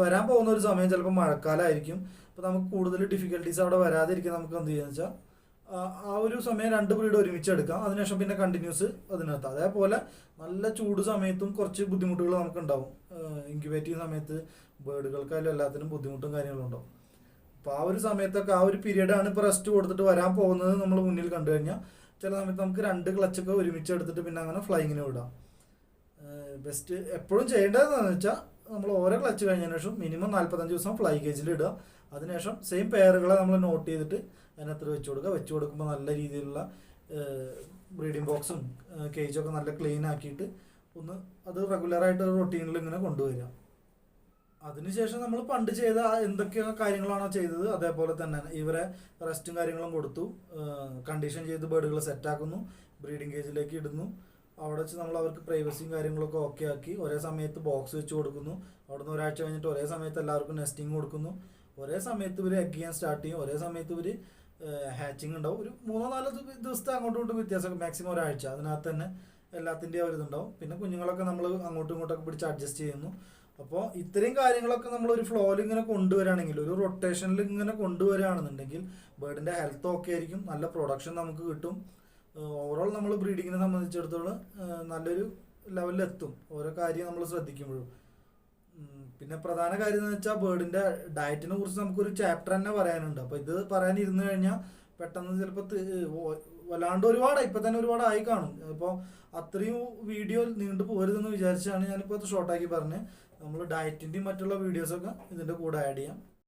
വരാൻ പോകുന്ന ഒരു സമയം ചിലപ്പോൾ മഴക്കാലമായിരിക്കും. അപ്പോൾ നമുക്ക് കൂടുതൽ ഡിഫിക്കൽട്ടീസ് അവിടെ വരാതിരിക്കാൻ നമുക്ക് എന്ത് ചെയ്യുക വെച്ചാൽ ആ ഒരു സമയം 2 ബ്രീഡ് ഒരുമിച്ച് എടുക്കാം. അതിനുശേഷം പിന്നെ കണ്ടിന്യൂസ് അതിനകത്ത്. അതേപോലെ നല്ല ചൂട് സമയത്തും കുറച്ച് ബുദ്ധിമുട്ടുകൾ നമുക്കുണ്ടാവും. ഇൻക്യുബേറ്റ് ചെയ്യുന്ന സമയത്ത് ബേർഡുകൾക്കായാലും എല്ലാത്തിനും ബുദ്ധിമുട്ടും കാര്യങ്ങളും ഉണ്ടാവും. അപ്പോൾ ആ ഒരു സമയത്തൊക്കെ ആ ഒരു പീരീഡാണ് ഇപ്പോൾ റെസ്റ്റ് കൊടുത്തിട്ട് വരാൻ പോകുന്നത് നമ്മൾ മുന്നിൽ കണ്ടു കഴിഞ്ഞാൽ ചില സമയത്ത് നമുക്ക് 2 ക്ലച്ചൊക്കെ ഒരുമിച്ച് എടുത്തിട്ട് പിന്നെ അങ്ങനെ ഫ്ലൈങ്ങിന് വിടാം. ബെസ്റ്റ് എപ്പോഴും ചെയ്യേണ്ടതെന്ന് വെച്ചാൽ നമ്മൾ ഓരോ ക്ലച്ച് കഴിഞ്ഞതിന് ശേഷം മിനിമം 45 ദിവസം ഫ്ലൈ കേജിൽ ഇടുക. അതിനുശേഷം സെയിം പെയറുകളെ നമ്മൾ നോട്ട് ചെയ്തിട്ട് അതിനകത്ത് വെച്ച് കൊടുക്കുമ്പോൾ നല്ല രീതിയിലുള്ള ബ്രീഡിംഗ് ബോക്സും കേജൊക്കെ നല്ല ക്ലീൻ ആക്കിയിട്ട് അത് റെഗുലറായിട്ട് റൊട്ടീനിൽ ഇങ്ങനെ കൊണ്ടുവരിക. അതിനുശേഷം നമ്മൾ പണ്ട് ചെയ്ത എന്തൊക്കെ കാര്യങ്ങളാണോ ചെയ്തത് അതേപോലെ തന്നെ ഇവരെ റെസ്റ്റും കാര്യങ്ങളും കൊടുത്തു, കണ്ടീഷൻ ചെയ്ത് ബേർഡുകൾ സെറ്റാക്കുന്നു, ബ്രീഡിംഗ് കേജിലേക്ക് ഇടുന്നു. അവിടെ വെച്ച് നമ്മൾ അവർക്ക് പ്രൈവസിയും കാര്യങ്ങളൊക്കെ ഓക്കെ ആക്കി ഒരേ സമയത്ത് ബോക്സ് വെച്ച് കൊടുക്കുന്നു. അവിടെ നിന്ന് ഒരാഴ്ച കഴിഞ്ഞിട്ട് ഒരേ സമയത്ത് എല്ലാവർക്കും നെസ്റ്റിംഗ് കൊടുക്കുന്നു. ഒരേ സമയത്ത് ഇവർ എഗ് ചെയ്യാൻ സ്റ്റാർട്ട് ചെയ്യും. ഒരേ സമയത്ത് ഇവർ ഹാച്ചിങ് ഉണ്ടാവും. ഒരു 3-4 ദിവസത്തെ അങ്ങോട്ടും ഇങ്ങോട്ടും വ്യത്യാസം, മാക്സിമം ഒരാഴ്ച അതിനകത്ത് തന്നെ എല്ലാത്തിൻ്റെയും ഒരു ഇതുണ്ടാവും. പിന്നെ കുഞ്ഞുങ്ങളൊക്കെ നമ്മൾ അങ്ങോട്ടും ഇങ്ങോട്ടൊക്കെ പിടിച്ച് അഡ്ജസ്റ്റ് ചെയ്യുന്നു. അപ്പോൾ ഇത്രയും കാര്യങ്ങളൊക്കെ നമ്മളൊരു ഫ്ലോയിൽ ഇങ്ങനെ കൊണ്ടുവരികയാണെങ്കിൽ, ഒരു റൊട്ടേഷനിൽ ഇങ്ങനെ കൊണ്ടുവരികയാണെന്നുണ്ടെങ്കിൽ ബേർഡിൻ്റെ ഹെൽത്ത് ഓക്കെ ആയിരിക്കും, നല്ല പ്രൊഡക്ഷൻ നമുക്ക് കിട്ടും. ഓവറോൾ നമ്മൾ ബ്രീഡിങ്ങിനെ സംബന്ധിച്ചിടത്തോളം നല്ലൊരു ലെവലിലെത്തും ഓരോ കാര്യം നമ്മൾ ശ്രദ്ധിക്കുമ്പോഴും. പിന്നെ പ്രധാന കാര്യം എന്ന് വെച്ചാൽ ബേർഡിൻ്റെ ഡയറ്റിനെ കുറിച്ച് നമുക്കൊരു ചാപ്റ്റർ തന്നെ പറയാനുണ്ട്. അപ്പോൾ ഇത് പറയാനിരുന്നു കഴിഞ്ഞാൽ പെട്ടെന്ന് ചിലപ്പോൾ വല്ലാണ്ട് ഇപ്പം തന്നെ ഒരുപാട് ആയി കാണും. അപ്പോൾ അത്രയും വീഡിയോ നീണ്ടു പോരുതെന്ന് വിചാരിച്ചാണ് ഞാനിപ്പോൾ അത് ഷോർട്ടാക്കി പറഞ്ഞത്. നമ്മൾ ഡയറ്റിൻ്റെയും മറ്റുള്ള വീഡിയോസൊക്കെ ഇതിൻ്റെ കൂടെ ആഡ് ചെയ്യാം.